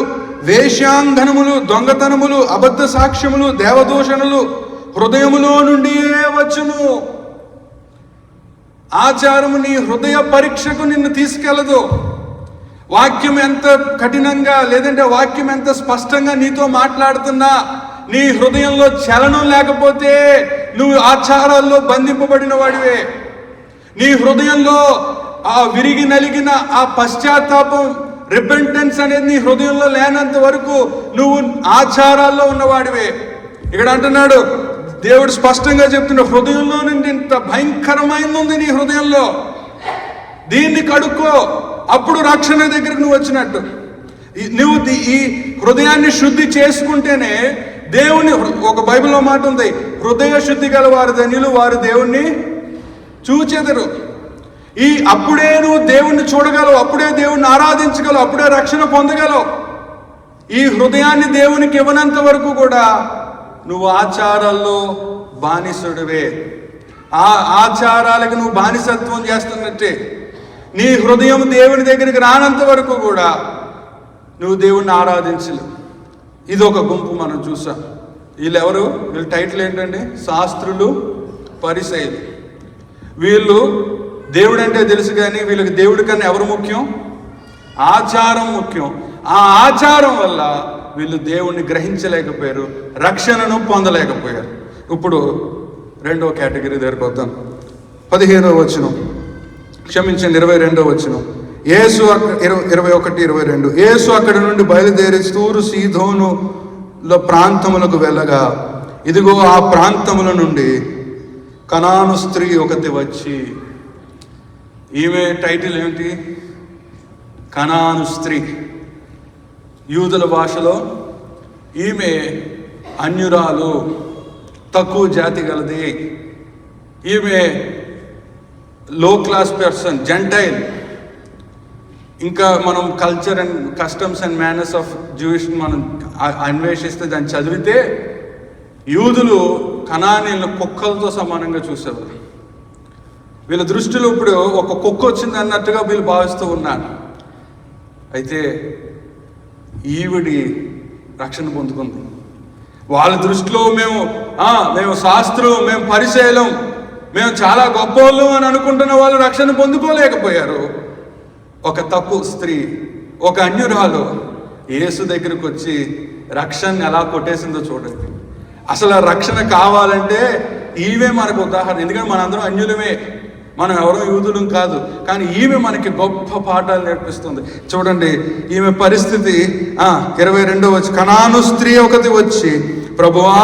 వేశ్యాంగనములు, దొంగతనములు, అబద్ధ సాక్ష్యములు, దేవదూషణలు హృదయములో నుండి వచ్చును. ఆచారము నీ హృదయ పరీక్షకు నిన్ను తీసుకెళ్ళదు. వాక్యం ఎంత కఠినంగా, లేదంటే వాక్యం ఎంత స్పష్టంగా నీతో మాట్లాడుతున్నా, నీ హృదయంలో చలనం లేకపోతే నువ్వు ఆచారాల్లో బంధింపబడిన వాడివే. నీ హృదయంలో ఆ విరిగి నలిగిన ఆ పశ్చాత్తాపం, రిపెంటెన్స్ అనేది నీ హృదయంలో లేనంత వరకు నువ్వు ఆచారాల్లో ఉన్నవాడివే. ఇక్కడ అంటున్నాడు దేవుడు, స్పష్టంగా చెప్తున్న, హృదయంలో నుండి ఇంత భయంకరమైంది ఉంది నీ హృదయంలో, దీన్ని కడుక్కో, అప్పుడు రక్షణ దగ్గరికి నువ్వు వచ్చినట్టు. నువ్వు ఈ హృదయాన్ని శుద్ధి చేసుకుంటేనే దేవుని, ఒక బైబిల్లో మాట ఉంది, హృదయ శుద్ధి గల వారు ధన్యులు, వారు దేవుణ్ణి చూచెదరు. అప్పుడే నువ్వు దేవుణ్ణి చూడగలవు, అప్పుడే దేవుణ్ణి ఆరాధించగలవు, అప్పుడే రక్షణ పొందగలవు. ఈ హృదయాన్ని దేవునికి ఇవ్వనంత వరకు కూడా నువ్వు ఆచారాల్లో బానిసుడివే. ఆ ఆచారాలకు నువ్వు బానిసత్వం చేస్తున్నట్టే. నీ హృదయం దేవుని దగ్గరికి రానంత వరకు కూడా నువ్వు దేవుణ్ణి ఆరాధించలేవు. ఇది ఒక గుంపు మనం చూసాం. వీళ్ళెవరు? వీళ్ళ టైటిల్ ఏంటండి? శాస్త్రులు, పరిసయ్యులు. వీళ్ళు దేవుడు అంటే తెలుసు, కానీ వీళ్ళకి దేవుడి కన్నా ఎవరు ముఖ్యం? ఆచారం ముఖ్యం. ఆ ఆచారం వల్ల వీళ్ళు దేవుణ్ణి గ్రహించలేకపోయారు, రక్షణను పొందలేకపోయారు. ఇప్పుడు రెండవ కేటగిరీ దగ్గరికి వద్దాం. 15వ వచనం, క్షమించండి, 22వ వచనం. 21-22 యేసు అక్కడి నుండి బయలుదేరి తూరు సీదోనుల ప్రాంతములకు వెళ్ళగా, ఇదిగో ఆ ప్రాంతముల నుండి కనాను స్త్రీ ఒకటి వచ్చి, ఈమె టైటిల్ ఏమిటి? కనాను స్త్రీ. యూదుల భాషలో ఈమె అన్యురాలు, తక్కువ జాతి గలది, ఈమె లో క్లాస్ పర్సన్, జెంటైల్. ఇంకా మనం culture and customs and manners of Jewish మనం అన్వేషిస్తే, దాన్ని చదివితే యూదులు కనానీయులను కుక్కలతో సమానంగా చూసేవారు. వీళ్ళ దృష్టిలో ఇప్పుడు ఒక కుక్క వచ్చింది అన్నట్టుగా వీళ్ళు భావిస్తూ ఉన్నారు. అయితే ఈవిడి రక్షణ పొందుకుంది. వాళ్ళ దృష్టిలో మేము శాస్త్రం, మేము పరిశీలం, మేము చాలా గొప్పవాళ్ళం అని అనుకుంటున్న వాళ్ళు రక్షణ పొందుకోలేకపోయారు. ఒక తక్కువ స్త్రీ, ఒక అన్యురాలు యేసు దగ్గరికి వచ్చి రక్షణ ఎలా కొట్టేసిందో చూడండి. అసలు రక్షణ కావాలంటే ఈమె మనకు ఉదాహరణ. ఎందుకంటే మనందరం అన్యులమే, మనం ఎవరో యూదులం కాదు, కానీ ఈమె మనకి గొప్ప పాఠాలు నేర్పిస్తుంది. చూడండి ఈమె పరిస్థితి. 22వ వచనం, కనాను స్త్రీ ఒకటి వచ్చి, ప్రభువా,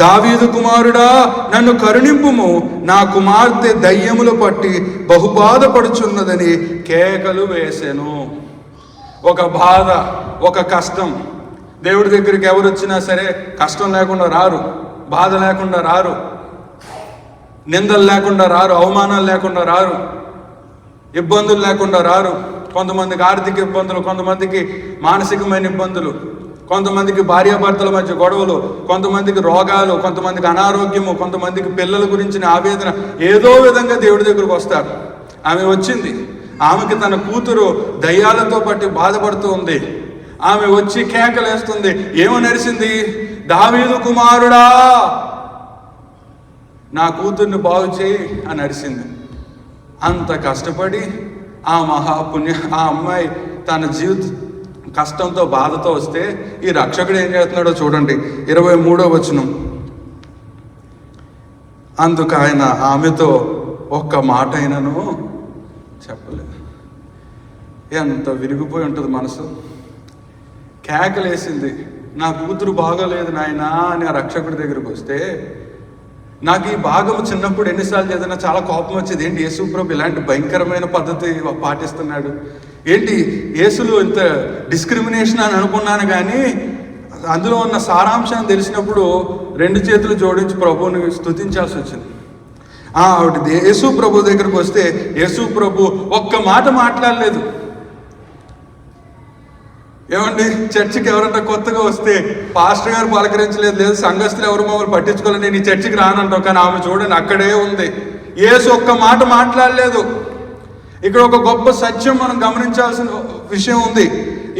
దావీదు కుమారుడా, నన్ను కరుణింపుము, నా కుమార్తె దయ్యములు పట్టి బహుబాధపడుచున్నదని కేకలు వేసెను. ఒక బాధ, ఒక కష్టం. దేవుడి దగ్గరికి ఎవరు వచ్చినా సరే కష్టం లేకుండా రారు, బాధ లేకుండా రారు, నిందలు లేకుండా రారు, అవమానాలు లేకుండా రారు, ఇబ్బందులు లేకుండా రారు. కొంతమందికి ఆర్థిక ఇబ్బందులు, కొంతమందికి మానసికమైన ఇబ్బందులు, కొంతమందికి భార్యాభర్తల మధ్య గొడవలు, కొంతమందికి రోగాలు, కొంతమందికి అనారోగ్యము, కొంతమందికి పిల్లల గురించిన ఆవేదన. ఏదో విధంగా దేవుడి దగ్గరకు వస్తారు. ఆమె వచ్చింది. ఆమెకి తన కూతురు దయ్యాలతో పట్టి బాధపడుతూ ఉంది. ఆమె వచ్చి కేకలేస్తుంది. ఏమని అరిసింది? దావీదు కుమారుడా, నా కూతుర్ని బాగు చేయి అని అరిసింది. అంత కష్టపడి ఆ అమ్మాయి తన జీవిత కష్టంతో బాధతో వస్తే ఈ రక్షకుడు ఏం చేస్తున్నాడో చూడండి. 23వ వచనం. అందుకు ఆయన ఆమెతో ఒక్క మాట అయినను చెప్పలేదు. ఎంత విరిగిపోయి ఉంటుంది మనసు. కేకలేసింది, నా కూతురు బాగోలేదు నాయనా అని ఆ రక్షకుడి దగ్గరికి వస్తే, నాకు ఈ భాగం చిన్నప్పుడు ఎన్నిసార్లు చదివినా చాలా కోపం వచ్చేది. ఏంటి యేసు ప్రభు ఇలాంటి భయంకరమైన పద్ధతి పాటిస్తున్నాడు, ఏంటి యేసులో ఇంత డిస్క్రిమినేషన్ అని అనుకున్నాను. కానీ అందులో ఉన్న సారాంశాన్ని తెలిసినప్పుడు 2 చేతులు జోడించి ప్రభువుని స్తుతించాల్సి వచ్చింది. ఆవిడ యేసు ప్రభు దగ్గరకు వస్తే యేసు ప్రభు ఒక్క మాట మాట్లాడలేదు. ఏమండి, చర్చికి ఎవరన్నా కొత్తగా వస్తే పాస్టర్ గారు పలకరించలేదు, లేదు సంఘస్థులు ఎవరు మమ్మల్ని పట్టించుకోలేదు, నేను ఈ చర్చికి రానంటావు. కానీ ఆమె చూడండి అక్కడే ఉంది. యేసు ఒక్క మాట మాట్లాడలేదు. ఇక్కడ ఒక గొప్ప సత్యం మనం గమనించాల్సిన విషయం ఉంది.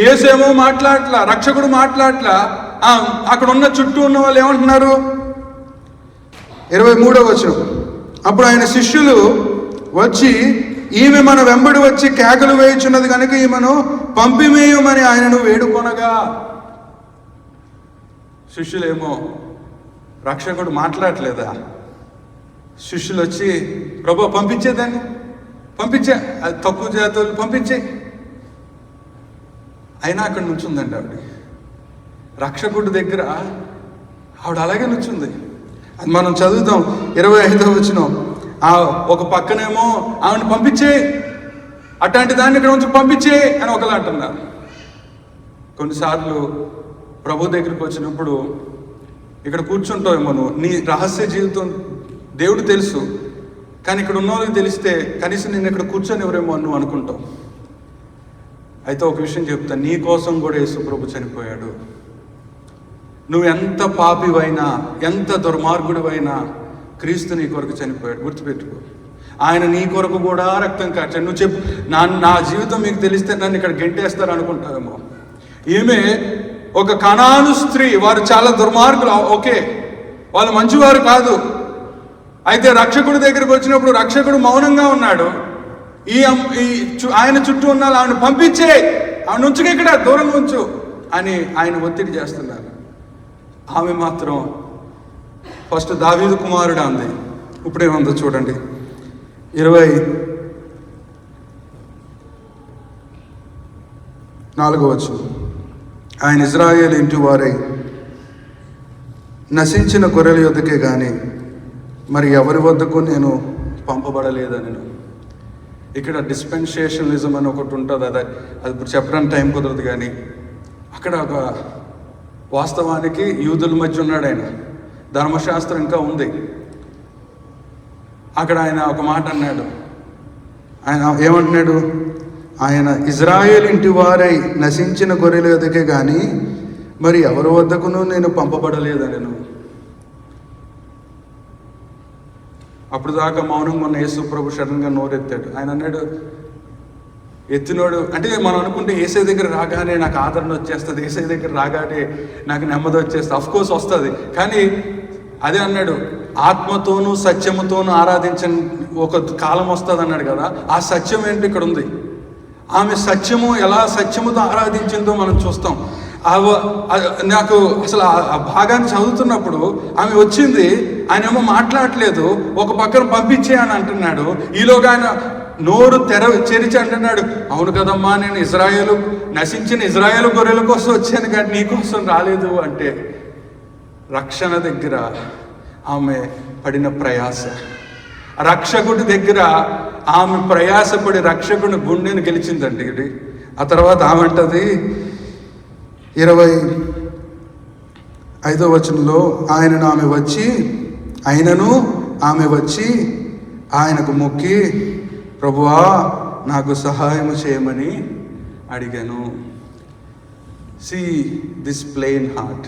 యేసు ఏమో మాట్లాడట్లా, రక్షకుడు మాట్లాడట్లా. అక్కడ ఉన్న చుట్టూ ఉన్న వాళ్ళు ఏమంటున్నారు? 23వ వచనం. అప్పుడు ఆయన శిష్యులు వచ్చి, ఈమె మన వెంబడి వచ్చి కేకలు వేయుచున్నది కనుక ఈమెను పంపివేయమని ఆయనను వేడుకొనగా. శిష్యులేమో రక్షకుడు మాట్లాడలేదా? శిష్యులు వచ్చి, ప్రభు పంపించేదాన్ని, పంపించే, అది తక్కువ జాతులు పంపించే. అయినా అక్కడ నుంచుందండి ఆవిడ. రక్షకుడి దగ్గర ఆవిడ అలాగే నుంచుంది. అది మనం చదువుతాం 25వ వచనం. ఒక పక్కనేమో ఆవిడని పంపించే, అట్లాంటి దాన్ని ఇక్కడ నుంచి పంపించే అని ఒకలా అంటున్నారు. కొన్నిసార్లు ప్రభు దగ్గరికి వచ్చినప్పుడు ఇక్కడ కూర్చుంటావేమో, నువ్వు నీ రహస్య జీవితం దేవుడు తెలుసు, కానీ ఇక్కడ ఉన్న వాళ్ళకి తెలిస్తే కనీసం నేను ఇక్కడ కూర్చొని ఎవరేమో నువ్వు అనుకుంటావు. అయితే ఒక విషయం చెప్తా, నీ కోసం కూడా యేసు ప్రభు చనిపోయాడు. నువ్వు ఎంత పాపివైనా, ఎంత దుర్మార్గుడివైనా క్రీస్తు నీ కొరకు చనిపోయాడు, గుర్తుపెట్టుకో. ఆయన నీ కొరకు కూడా రక్తం కార్చాడు. నువ్వు చెప్పు, నా జీవితం మీకు తెలిస్తే నన్ను ఇక్కడ గెంటేస్తారు అనుకుంటావేమో. ఈమె ఒక కనాను స్త్రీ, వారు చాలా దుర్మార్గులు, ఓకే, వాళ్ళు మంచివారు కాదు. అయితే రక్షకుడి దగ్గరికి వచ్చినప్పుడు రక్షకుడు మౌనంగా ఉన్నాడు. ఆయన చుట్టూ ఉన్న ఆమెను పంపించే, ఆమె ఉంచుకు, ఇక్కడ దూరంగా ఉంచు అని ఆయన ఒత్తిడి చేస్తున్నారు. ఆమె మాత్రం ఫస్ట్ దావీదు కుమారుడు అంది. ఇప్పుడేమందో చూడండి. 24వ వచనం. ఆయన ఇజ్రాయేలు ఇంటి వారై నశించిన గొర్రెల యొద్దకే కానీ మరి ఎవరి వద్దకు నేను పంపబడలేదని. ఇక్కడ డిస్పెన్సేషనలిజం అని ఒకటి ఉంటుంది. అది ఇప్పుడు చెప్పడానికి టైం కుదరదు. కానీ అక్కడ ఒక వాస్తవానికి యూదుల మధ్య ఉన్నాడు ఆయన. ధర్మశాస్త్రం ఇంకా ఉంది. అక్కడ ఆయన ఒక మాట అన్నాడు. ఆయన ఏమంటున్నాడు? ఆయన ఇజ్రాయేల్ ఇంటి వారై నశించిన గొర్రెల యొద్దకే కానీ మరి ఎవరి వద్దకును నేను పంపబడలేదని. అప్పుడు దాకా మౌనంగా ఉన్న యేసు ప్రభు సడన్గా నోరెత్తాడు. ఆయన అన్నాడు, ఎత్తినోడు అంటే మనం అనుకుంటే ఏసై దగ్గర రాగానే నాకు ఆదరణ వచ్చేస్తుంది, ఏసై దగ్గర రాగానే నాకు నెమ్మది వచ్చేస్తుంది. అఫ్కోర్స్ వస్తుంది, కానీ అదే అన్నాడు, ఆత్మతోనూ సత్యముతోనూ ఆరాధించని ఒక కాలం వస్తుంది అన్నాడు కదా. ఆ సత్యం ఏంటి ఇక్కడ ఉంది. ఆమె సత్యము ఎలా సత్యముతో ఆరాధించిందో మనం చూస్తాం. నాకు అసలు ఆ భాగాన్ని చదువుతున్నప్పుడు ఆమె వచ్చింది, ఆయన ఏమో మాట్లాడట్లేదు, ఒక పక్కన పంపించే అని అంటున్నాడు. ఈలోగా ఆయన నోరు తెరిచి అంటున్నాడు, అవును కదమ్మా, నేను నశించిన ఇజ్రాయేలు గొర్రెల కోసం వచ్చాను కానీ నీ కోసం రాలేదు అంటే. రక్షణ దగ్గర ఆమె పడిన ప్రయాస, రక్షకుడి దగ్గర ఆమె ప్రయాసపడి రక్షకుని గుండెను గెలిచిందండి. ఇది ఆ తర్వాత ఆమెంటది 25వ వచనంలో, ఆయనను ఆమె వచ్చి ఆయనకు మొక్కి, ప్రభువా నాకు సహాయం చేయమని అడిగాను. See this plain heart.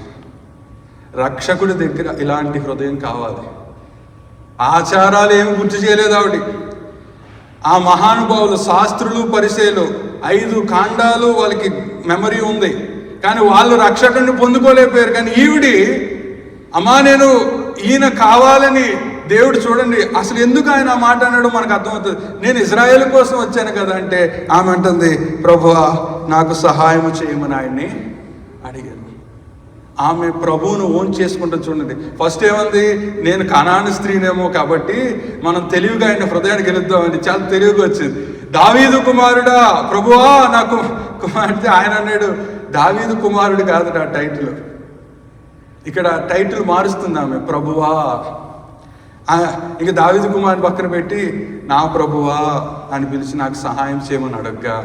రక్షకుడి దగ్గర ఇలాంటి హృదయం కావాలి. ఆచారాలు ఏమి గుర్తు చేయలేదు ఆవిడ. ఆ మహానుభావులు శాస్త్రులు పరిసయ్యులు 5 కాండాలు వాళ్ళకి మెమరీ ఉంది, కానీ వాళ్ళు రక్షకుడిని పొందుకోలేకపోయారు. కానీ ఈవిడి, అమ్మా నేను ఈయన కావాలని, దేవుడు చూడండి అసలు ఎందుకు ఆయన ఆ మాట అన్నాడో మనకు అర్థమవుతుంది. నేను ఇజ్రాయేల్ కోసం వచ్చాను కదా అంటే ఆమె అంటుంది, ప్రభువా నాకు సహాయం చేయమని ఆయన్ని అడిగాను. ఆమె ప్రభువును ఓన్ చేసుకుంటుంది. చూడండి, ఫస్ట్ ఏమంది, నేను కనాను స్త్రీనేమో కాబట్టి మనం తెలివిగా ఆయన హృదయానికి గెలుద్దామని చాలా తెలివిగా వచ్చింది. దావీదు కుమారుడా ప్రభువా నాకు కుమార్తె. ఆయన అన్నాడు, దావీదు కుమారుడు కాదు నా టైటిల్. ఇక్కడ టైటిల్ మారుస్తుంది ఆమె, ప్రభువా. ఇక దావీదు కుమారుని పక్కన పెట్టి నా ప్రభువా అని పిలిచి నాకు సహాయం చేయమని అడగ్గా,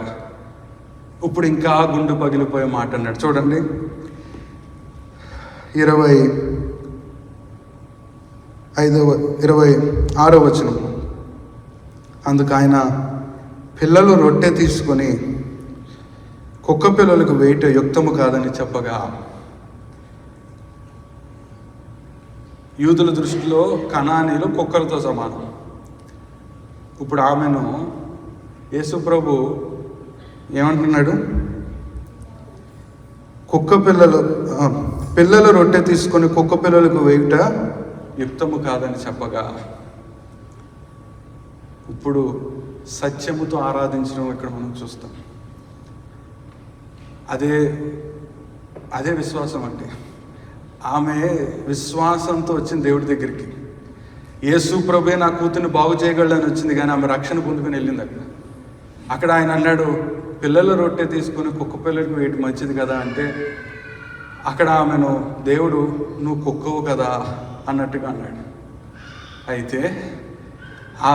ఇప్పుడు ఇంకా గుండు పగిలిపోయే మాట అన్నాడు. చూడండి 26వ వచనం. అందుకు ఆయన, పిల్లలు రొట్టె తీసుకొని కుక్క పిల్లలకు వేయట యుక్తము కాదని చెప్పగా, యూదుల దృష్టిలో కనానీలు కుక్కలతో సమానం. ఇప్పుడు ఆమెను యేసు ప్రభు ఏమంటున్నాడు, పిల్లలు రొట్టె తీసుకొని కుక్క పిల్లలకు వేయుట యుక్తము కాదని చెప్పగా, ఇప్పుడు సత్యముతో ఆరాధించడం ఇక్కడ మనం చూస్తాం. అదే విశ్వాసం అంటే. ఆమె విశ్వాసంతో వచ్చింది దేవుడి దగ్గరికి. యేసు ప్రభువే నా కూతుర్ని బాగు చేయగలని వచ్చింది, కానీ ఆమె రక్షణ పొందుకుని వెళ్ళింది. అక్కడ ఆయన అన్నాడు, పిల్లల రొట్టె తీసుకుని కుక్క పిల్లలకు వేయటం మంచిది కదా అంటే, అక్కడ ఆమెను దేవుడు నువ్వు కుక్కవు కదా అన్నట్టుగా అన్నాడు. అయితే ఆ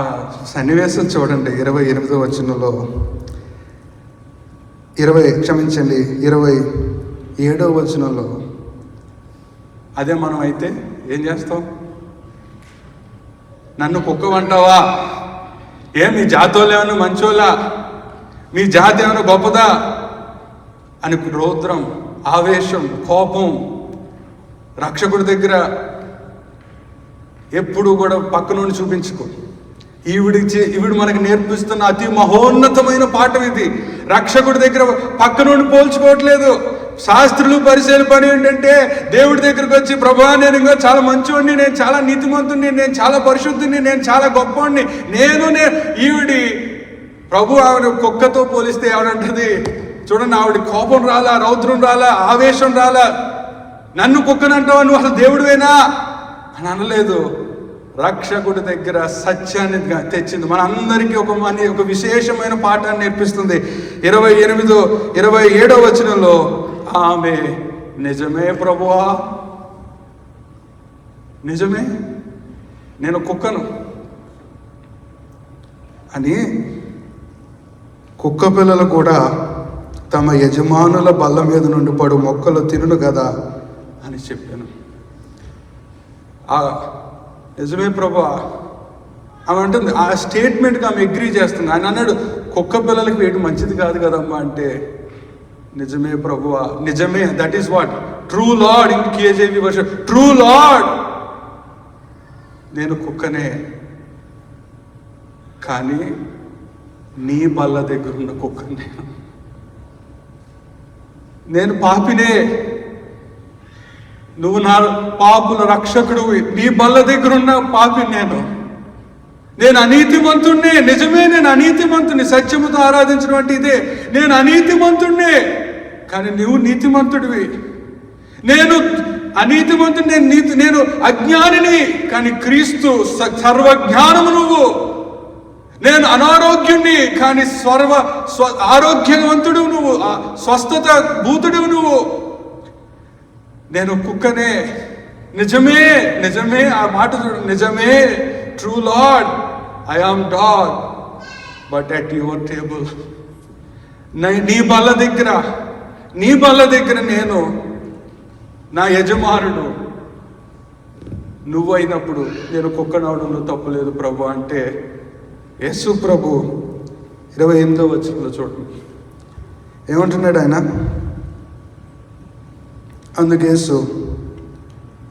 సన్నివేశం చూడండి 28వ వచనంలో, 27వ వచనంలో. అదే మనం అయితే ఏం చేస్తాం? నన్ను కుక్కవంటావా? మీ జాతోళ్ళు ఏమైనా మంచోళ్ళా? మీ జాతి ఏమైనా గొప్పదా అని రౌద్రం, ఆవేశం, కోపం. రక్షకుడి దగ్గర ఎప్పుడు కూడా పక్క నుండి చూపించుకో. ఈవిడు మనకి నేర్పిస్తున్న అతి మహోన్నతమైన పాఠం ఇది. రక్షకుడి దగ్గర పక్క నుండి పోల్చుకోవట్లేదు. శాస్త్రులు పరిశీలి పని ఏంటంటే దేవుడి దగ్గరకు వచ్చి, ప్రభువా నేను ఇంకా చాలా మంచివాడిని, నేను చాలా నీతిమంతుడిని, నేను చాలా పరిశుద్ధుని, నేను చాలా గొప్పవాడిని, ఈవిడి ప్రభు ఆవిడ కుక్కతో పోలిస్తే ఆవిడంటది, చూడండి ఆవిడ కోపం రాలా, రౌద్రం రాలా, ఆవేశం రాలా. నన్ను కుక్కనంటావా, నువ్వు అసలు దేవుడివేనా అని అనలేదు. రక్షకుడి దగ్గర సత్యాన్ని తెచ్చింది. మనందరికీ ఒక విశేషమైన పాఠాన్ని నేర్పిస్తుంది. 27వ వచనంలో ఆమె, నిజమే ప్రభువా, నిజమే నేను కుక్కను అని, కుక్క పిల్లలు కూడా తమ యజమానుల బల్ల మీద నుండి పడు మొక్కలు తినును కదా అని చెప్పాను. నిజమే ప్రభువా ఆమె అంటుంది. ఆ స్టేట్మెంట్కి ఆమె అగ్రీ చేస్తుంది. ఆయన అన్నాడు, కుక్క పిల్లలకి వేయడం మంచిది కాదు కదమ్మా అంటే, నిజమే ప్రభువా, నిజమే. That is what true lord in KJV version. True lord, నేను కుక్కనే, కానీ నీ బల్ల దగ్గర ఉన్న కుక్కనే. నేను పాపినే, నువ్వు నా పాపుల రక్షకుడు, నీ బల్ల దగ్గర ఉన్న పాపిని నేను అనీతిమంతుణ్ణి. నిజమే, నేను అనీతిమంతుని. సత్యముతో ఆరాధించడం అంటే ఇదే. నేను అనీతిమంతుణ్ణి, కానీ నువ్వు నీతిమంతుడివి. నేను అనీతిమంతుని, నేను అజ్ఞానిని, కానీ క్రీస్తు సర్వజ్ఞానము నువ్వు. నేను అనారోగ్యుణ్ణి, కానీ ఆరోగ్యవంతుడు నువ్వు, స్వస్థత భూతుడు నువ్వు. నేను కుక్కనే. నిజమే, నిజమే. ఆ మాట చూడు, నిజమే. True lord, I am dog, but at your table నీ బల్ల దగ్గర నేను నా యజమానుడు నువ్వైనప్పుడు నేను కుక్కనవడంలో తప్పులేదు ప్రభు అంటే యేసు ప్రభు 28వ వచనంలో చూడండి ఏమంటున్నాడు ఆయన. అందుకు యేసు,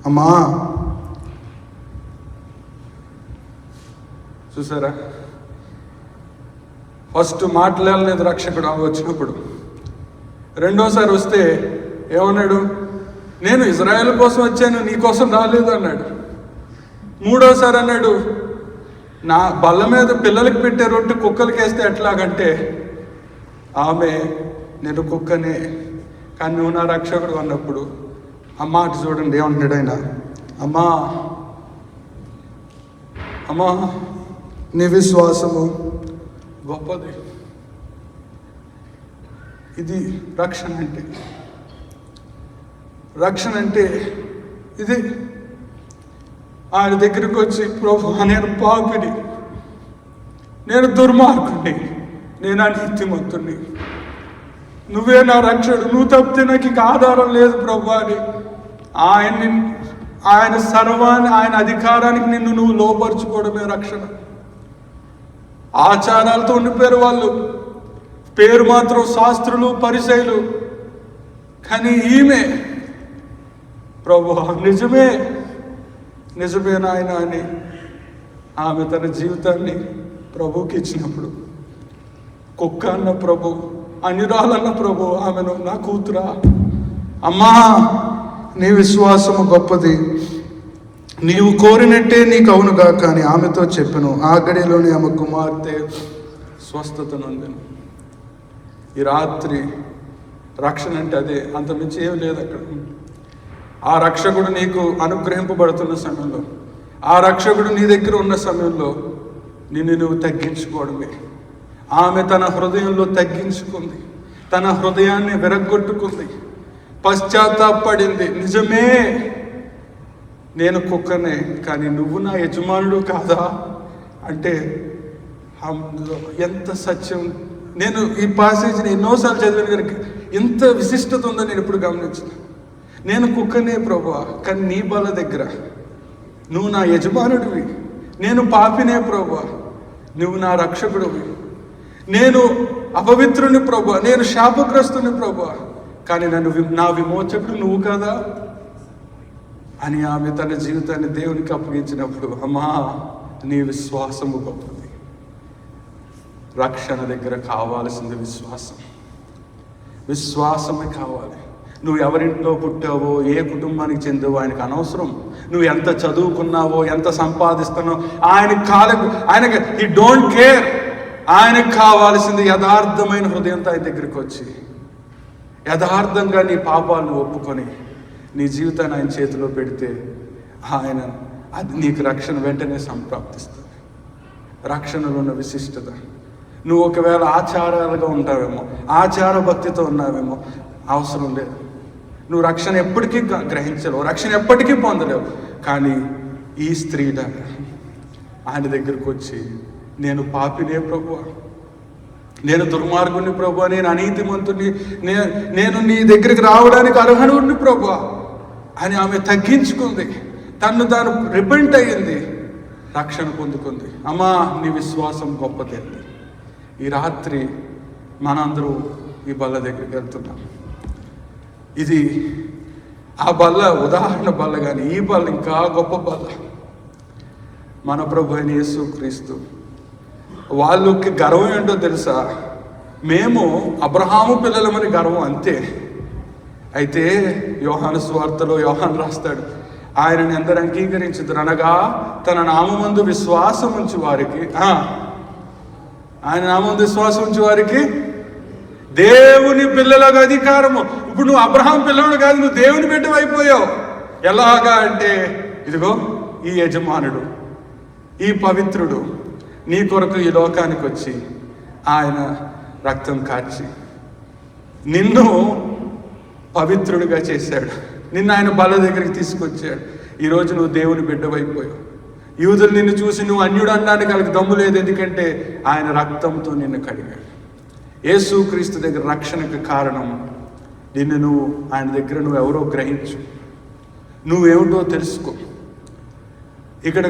అమ్మా, చూసారా, ఫస్ట్ మాట్లాడలేదు రక్షకుడు వచ్చినప్పుడు. రెండోసారి వస్తే ఏమన్నాడు? నేను ఇజ్రాయేల్ కోసం వచ్చాను, నీ కోసం రాలేదు అన్నాడు. మూడోసారి అన్నాడు, నా బల్ల మీద పిల్లలకి పెట్టే రొట్టె కుక్కలకి వేస్తే ఎట్లాగంటే ఆమె నేను కుక్కనే, కానీ నువ్వు నా రక్షకుడు అన్నప్పుడు ఆ మాట చూడండి ఏమంటాడు ఆయన. అమ్మా అమ్మా నీ విశ్వాసము గొప్పది. ఇది రక్షణ అంటే ఇది. ఆయన దగ్గరికి వచ్చి, ప్రభు నేను పాపిని, నేను దుర్మార్గుని, నేను అనీతిమంతుని, నువ్వే నా రక్షకుడు, నువ్వు తప్పితే నాకు ఇక ఆధారం లేదు ప్రభు అని ఆయన సర్వాన్ని, ఆయన అధికారానికి నిన్ను నువ్వు లోపరుచుకోవడమే రక్షణ. ఆచారాలతో ఉండిపోయారు వాళ్ళు, పేరు మాత్రం శాస్త్రులు పరిసయ్యులు. కానీ ఈమె ప్రభు నిజమే నాయన అని ఆమె తన జీవితాన్ని ప్రభుకి ఇచ్చినప్పుడు, కుక్క అన్న ప్రభు, అన్యురాలన్న ప్రభు ఆమెను నా కూతురా, అమ్మా నీ విశ్వాసము గొప్పది, నీవు కోరినట్టే నీకు అవునుగా కానీ ఆమెతో చెప్పెను. ఆ గడిలోనే ఆమె కుమార్తె స్వస్థత నొందెను. ఈ రాత్రి రక్షణ అంటే అదే, అంతమించి ఏం లేదు అక్కడ. ఆ రక్షకుడు నీకు అనుగ్రహింపబడుతున్న సమయంలో, ఆ రక్షకుడు నీ దగ్గర ఉన్న సమయంలో నిన్ను నువ్వు తగ్గించుకోవడమే. ఆమె తన హృదయంలో తగ్గించుకుంది, తన హృదయాన్ని విరగ్గొట్టుకుంది, పశ్చాత్తాపడింది. నిజమే నేను కుక్కనే, కానీ నువ్వు నా యజమానుడు కాదా అంటే ఎంత సత్యం. నేను ఈ పాసేజ్ని ఎన్నోసార్లు చదివాను కనుక ఇంత విశిష్టత ఉందో నేను ఇప్పుడు గమనించిన. నేను కుక్కనే ప్రభువా, కానీ నీ బల్ల దగ్గర నువ్వు నా యజమానుడివి. నేను పాపినే ప్రభువా, నువ్వు నా రక్షకుడివి. నేను అపవిత్రుని ప్రభువా, నేను శాపగ్రస్తుని ప్రభువా, కానీ నా విమోచకుడు నువ్వు కదా అని ఆమె తన జీవితాన్ని దేవునికి అప్పగించినప్పుడు, అమ్మా నీ విశ్వాసము గొప్పది. రక్షణ దగ్గర కావాల్సింది విశ్వాసమే కావాలి. నువ్వు ఎవరింట్లో పుట్టావో, ఏ కుటుంబానికి చెందావో ఆయనకు అనవసరం. నువ్వు ఎంత చదువుకున్నావో, ఎంత సంపాదిస్తున్నావో ఆయనకి హీ డోంట్ కేర్. ఆయనకు కావాల్సింది యథార్థమైన హృదయంతో ఆయన దగ్గరికి వచ్చి యథార్థంగా నీ పాపాలను ఒప్పుకొని నీ జీవితాన్ని ఆయన చేతిలో పెడితే ఆయన అది నీకు రక్షణ వెంటనే సంప్రాప్తిస్తుంది. రక్షణలో ఉన్న విశిష్టత. నువ్వు ఒకవేళ ఆచారాలుగా ఉంటావేమో, ఆచార భక్తితో ఉన్నావేమో, అవసరం లేదు. నువ్వు రక్షణ ఎప్పటికీ గ్రహించలేవు, రక్షణ ఎప్పటికీ పొందలేవు. కానీ ఈ స్త్రీ ఆయన దగ్గరకు వచ్చి, నేను పాపినే ప్రభువా, నేను దుర్మార్గుని ప్రభువా, నేను అనీతిమంతుని, నేను నీ దగ్గరికి రావడానికి అర్హుడిని ప్రభువా అని ఆమె తగ్గించుకుంది. తను తాను రిపెంట్ అయ్యింది, రక్షణ పొందుకుంది. అమ్మా నీ విశ్వాసం గొప్పది. ఈ రాత్రి మనందరూ ఈ బల్ల దగ్గరికి వెళ్తున్నాం. ఇది ఆ బల్ల ఉదాహరణ బల్ల, కానీ ఈ బల్ల ఇంకా గొప్ప బల్ల. మన ప్రభు అయిన యేసుక్రీస్తు. వాళ్ళకి గర్వం ఏంటో తెలుసా? మేము అబ్రహాము పిల్లలమని గర్వం, అంతే. అయితే యోహాను సువార్తలో యోహాను రాస్తాడు, ఆయనని ఎందరు అంగీకరించుదురు అనగా తన నామమందు విశ్వాసం ఉంచి వారికి, ఆయన నామమందు విశ్వాసం ఉంచి వారికి దేవుని పిల్లలకు అధికారము. ఇప్పుడు నువ్వు అబ్రహాం పిల్లడు కాదు, నువ్వు దేవుని బిడ్డవు అయిపోయావు. ఎలాగా అంటే, ఇదిగో ఈ యజమానుడు, ఈ పవిత్రుడు నీ కొరకు ఈ లోకానికి వచ్చి ఆయన రక్తం కార్చి నిన్ను పవిత్రుడిగా చేశాడు. నిన్ను ఆయన బల్ల దగ్గరికి తీసుకొచ్చాడు. ఈరోజు నువ్వు దేవుని బిడ్డవైపోయావు. యూదులు నిన్ను చూసి నువ్వు అన్యుడు అనడానికి వాళ్ళకి దమ్ము లేదు, ఎందుకంటే ఆయన రక్తంతో నిన్ను కడిగాడు. యేసుక్రీస్తు దగ్గర రక్షణకు కారణం నిన్ను ఆయన దగ్గర నువ్వెవరో గ్రహించు, నువ్వేమిటో తెలుసుకో. ఇక్కడ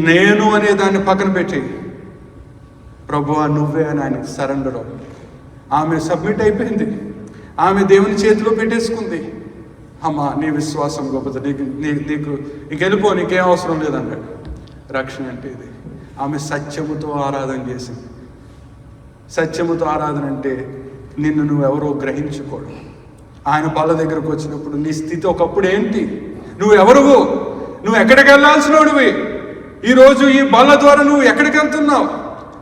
నేను అనే దాన్ని పక్కన పెట్టి ప్రభువా నువ్వే అని ఆయనకి సరెండర్ అవ్వు. ఆమె సబ్మిట్ అయిపోయింది, ఆమె దేవుని చేతిలో పెట్టేసుకుంది. అమ్మా నీ విశ్వాసం గొప్పది, నీకు ఇంకెళ్ళిపో, నీకేం అవసరం లేదన్నాడు. రక్షణ అంటే ఇది. ఆమె సత్యముతో ఆరాధన చేసింది. సత్యముతో ఆరాధన అంటే నిన్ను నువ్వెవరో గ్రహించుకోవడం. ఆయన బల్ల దగ్గరకు వచ్చినప్పుడు నీ స్థితి ఒకప్పుడు ఏంటి, నువ్వెవరువు, నువ్వు ఎక్కడికి వెళ్ళాల్సినోడివి, ఈరోజు ఈ బల్ల ద్వారా నువ్వు ఎక్కడికి వెళ్తున్నావు.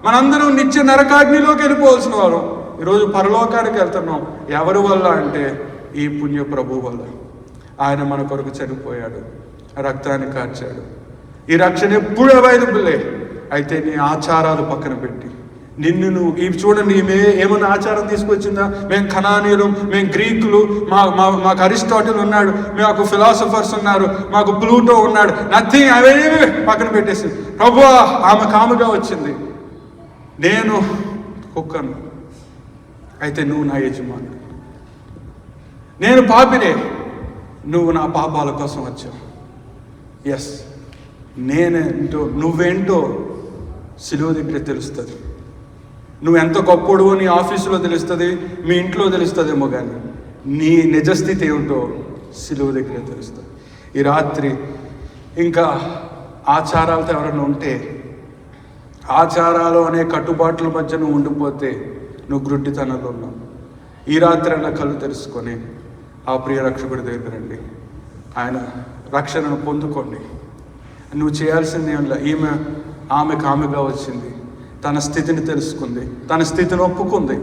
మనందరం నిత్య నరకాగ్నిలోకి వెళ్ళిపోవాల్సిన వారు ఈరోజు పరలోకానికి వెళ్తున్నాం. ఎవరి వల్ల అంటే ఈ పుణ్య ప్రభు వల్ల. ఆయన మన కొరకు చనిపోయాడు, రక్తాన్ని కార్చాడు. ఈ రక్షణ ఎప్పుడు అవైలబుల్లే. అయితే నీ ఆచారాలు పక్కన పెట్టి నిన్ను నువ్వు ఇవి చూడండి, ఈమె ఏమన్నా ఆచారం తీసుకొచ్చిందా? మేము కనానీయులు, మేము గ్రీకులు, మాకు అరిస్టాటిల్ ఉన్నాడు, మాకు ఫిలాసఫర్స్ ఉన్నారు, మాకు ప్లూటో ఉన్నాడు, నథింగ్. అవేమి పక్కన పెట్టేసి ప్రభువా ఆమె కాముగా వచ్చింది, నేను కుక్కను, అయితే నువ్వు నా యజమానుడు, నేను పాపినే, నువ్వు నా పాపాల కోసం వచ్చావు. ఎస్, నేనేంటో నువ్వేంటో సిలువ దగ్గర తెలుస్తుంది. నువ్వెంత గొప్పడు నీ ఆఫీసులో తెలుస్తుంది, మీ ఇంట్లో తెలుస్తుందేమో, కానీ నీ నిజస్థితి ఏమిటో సిలువ దగ్గర తెలుస్తుంది. ఈ రాత్రి ఇంకా ఆచారాలతో ఎవరైనా ఉంటే, ఆచారాలు అనే కట్టుబాట్ల మధ్య నువ్వు ఉండిపోతే నువ్వు గ్రుడ్డితనంలో ఉన్నావు. ఈ రాత్రి అన్న కళ్ళు తెలుసుకొని ఆ ప్రియ రక్షకుడి దగ్గర రండి, ఆయన రక్షణను పొందుకోండి. నువ్వు చేయాల్సింది ఏం ఆమెకు ఆమెగా వచ్చింది, తన స్థితిని తెలుసుకుంది, తన స్థితిని ఒప్పుకుంది.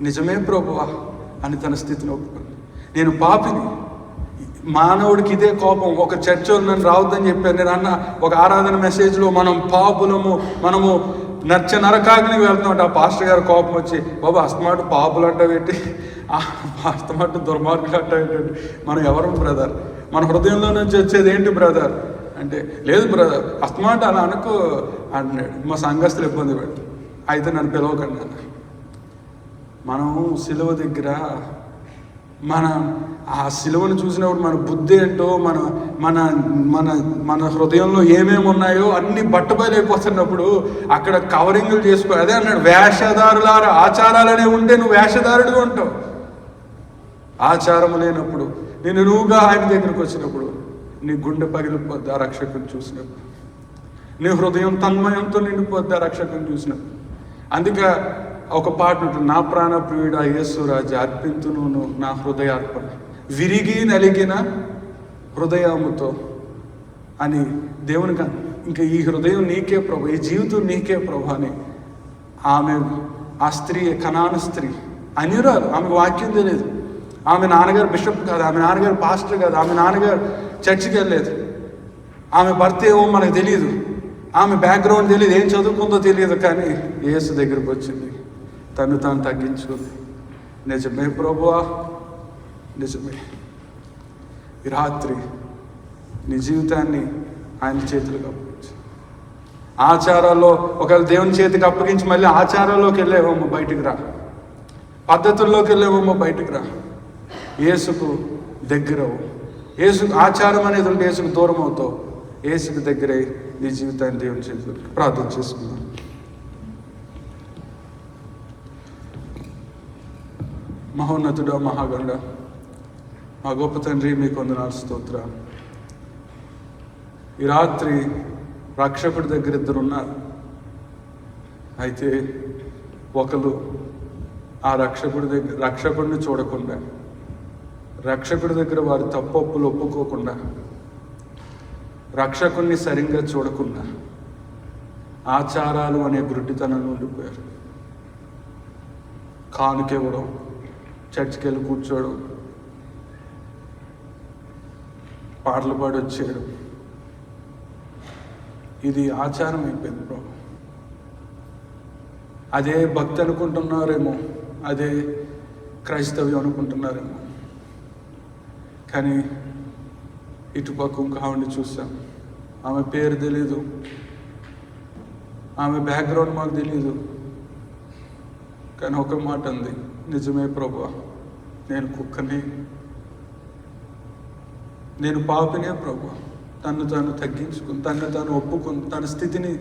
నిజమే ప్రభువా అని తన స్థితిని ఒప్పుకుంది. నేను పాపిని. మానవుడికి ఇదే కోపం. ఒక చర్చ్ వాళ్ళు నన్ను రావద్దని చెప్పారు. నేను అన్న ఒక ఆరాధన మెసేజ్లో మనం పాపులము, మనము నరకాగ్నికి వెళ్తున్నాం. ఆ పాస్టర్ గారు కోపం వచ్చి, బాబు అస్తమాట పాపులు అంట పెట్టి, అస్తమాట దుర్మార్గులు అంట ఏంటంటే, మనం ఎవరు బ్రదర్, మన హృదయంలో నుంచి వచ్చేది ఏంటి బ్రదర్ అంటే, లేదు బ్రదర్ అస్తమాట అలా అనుకో అంటున్నాడు. మా సంఘస్థులు ఇబ్బంది పెడతారు, అయితే నన్ను పిలవకండి అన్న. మనం సిలువ దగ్గర ఆ సిలువను చూసినప్పుడు మన బుద్ధి ఏంటో, మన మన మన మన హృదయంలో ఏమేమి ఉన్నాయో అన్ని బట్టబయలైపోతున్నప్పుడు అక్కడ కవరింగ్లు చేసుకో. అదే అన్నాడు, వేషధారులారా, ఆచారాలనే ఉంటే నువ్వు వేషధారుడిగా ఉంటావు. ఆచారము లేనప్పుడు నువ్వుగా ఆయన దగ్గరకు వచ్చినప్పుడు నీ గుండె పగిలిపోద్ది ఆ రక్షకుని చూసినప్పుడు. నీ హృదయం తన్మయంతో నిండిపోద్ది ఆ రక్షకుని చూసినప్పుడు. అందుకే ఒక పాట ఉంటుంది, నా ప్రాణ ప్రియుడా యేసురాజు అర్పింతును నా హృదయార్పణ, విరిగి నలిగిన హృదయముతో అని దేవునికి. ఇంకా ఈ హృదయం నీకే ప్రభు, ఈ జీవితం నీకే ప్రభు అని ఆ స్త్రీ, కనాను స్త్రీ అనిరాలు. ఆమెకు వాక్యం తెలియదు. ఆమె నాన్నగారు బిషప్ కాదు, ఆమె నాన్నగారు పాస్టర్ కాదు, ఆమె నాన్నగారు చర్చికి వెళ్ళలేదు, ఆమె భర్త ఏమో మనకు తెలియదు, ఆమె బ్యాక్గ్రౌండ్ తెలియదు, ఏం చదువుకుందో తెలియదు. కానీ యేసు దగ్గరకు వచ్చింది, తను తాను తగ్గించుకుంది. నిజమే ప్రభువా, నిజమే. ఈ రాత్రి నీ జీవితాన్ని ఆయన చేతులకు అప్పగించు. ఆచారాల్లో ఒకవేళ దేవుని చేతికి అప్పగించి మళ్ళీ ఆచారాల్లోకి వెళ్ళేవమ్మో బయటికి రా, పద్ధతుల్లోకి వెళ్ళేవమ్మో బయటికి రా. యేసుకు దగ్గరవు. యేసు ఆచారం అనేది ఉంటే యేసుకు దూరం అవుతావు. యేసుకు దగ్గరై నీ జీవితాన్ని దేవుని చేతులకు ప్రార్థన చేసుకుందాం. మహోన్నతుడా, మహాగండ, మా గొప్ప తండ్రి, మీకు వందనాలు, స్తోత్రాలు. ఈ రాత్రి రక్షకుడి దగ్గర ఇద్దరు ఉన్నారు. అయితే ఒకరు ఆ రక్షకుడిని చూడకుండా, రక్షకుడి దగ్గర వారి తప్పొప్పులు ఒప్పుకోకుండా, రక్షకుడిని సరిగ్గా చూడకుండా ఆచారాలు అనే గుడ్డితనంలో ఉండిపోయారు. కానుకివ్వడం, చర్చికి వెళ్ళి కూర్చోవడం, పాటలు పాడి వచ్చేయడం, ఇది ఆచారం అయిపోయింది ప్రభు. అదే భక్తి అనుకుంటున్నారేమో, అదే క్రైస్తవ్యం అనుకుంటున్నారేమో. కానీ ఇటుపక్క ఇంకా ఆవిడని చూసాం. ఆమె పేరు తెలీదు, ఆమె బ్యాక్గ్రౌండ్ మాకు తెలీదు, కానీ ఒక మాట అంది, నిజమే ప్రభువా, నేను కుక్కనే, నేను పాపినే ప్రభువా. తను తాను తగ్గించుకుని, తను తాను ఒప్పుకుని, తన స్థితిని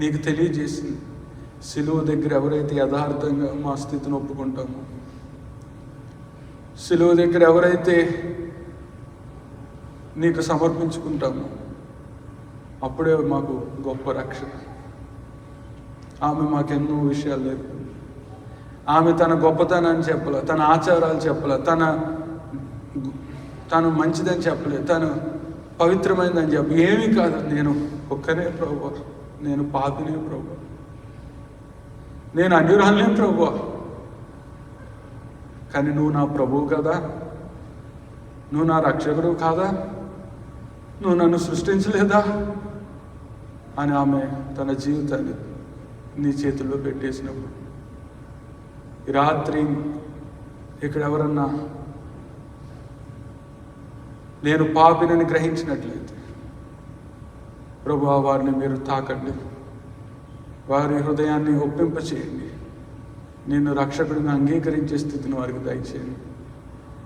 నీకు తెలియజేసింది. సిలువ దగ్గర ఎవరైతే యథార్థంగా మా స్థితిని ఒప్పుకుంటామో, సిలువ దగ్గర ఎవరైతే నీకు సమర్పించుకుంటామో, అప్పుడే మాకు గొప్ప రక్షణ. ఆమె మాకెన్నో విషయాలు లేదు. ఆమె తన గొప్పతనాన్ని చెప్పలే, తన ఆచారాలు చెప్పలే, తను మంచిదని చెప్పలేదు, తను పవిత్రమైనదని చెప్పి ఏమీ కాదు. నేను ఒక్కనే ప్రభువా, నేను పాపినే ప్రభువా, నేను అన్యురాలనే ప్రభువా, కానీ నువ్వు నా ప్రభువు కదా, నువ్వు నా రక్షకుడు కాదా, నువ్వు నన్ను సృష్టించలేదా అని ఆమె తన జీవితాన్ని నీ చేతుల్లో పెట్టేసినప్పుడు, ఈ రాత్రి ఇక్కడ ఎవరన్నా నేను పాపినని గ్రహించినట్లయితే ప్రభువా, వారిని మీరు తాకండి, వారి హృదయాన్ని ఒప్పింపచేయండి, నిన్ను రక్షకుడిని అంగీకరించే స్థితిని వారికి దయచేయండి,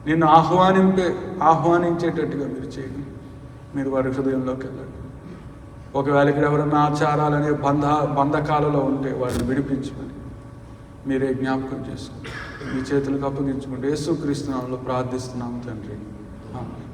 నిన్ను ఆహ్వానించేటట్టుగా మీరు చేయండి. మీరు వారి హృదయంలోకి వెళ్ళండి. ఒకవేళ ఇక్కడ ఎవరన్నా ఆచారాలనే బంధకాలలో ఉంటే వారిని విడిపించమని మీరే జ్ఞాపకం చేసుకోండి. మీ చేతులకు అప్పగించుకుంటే యేసుక్రీస్తు నామములో ప్రార్థిస్తున్నాము తండ్రి, ఆమేన్.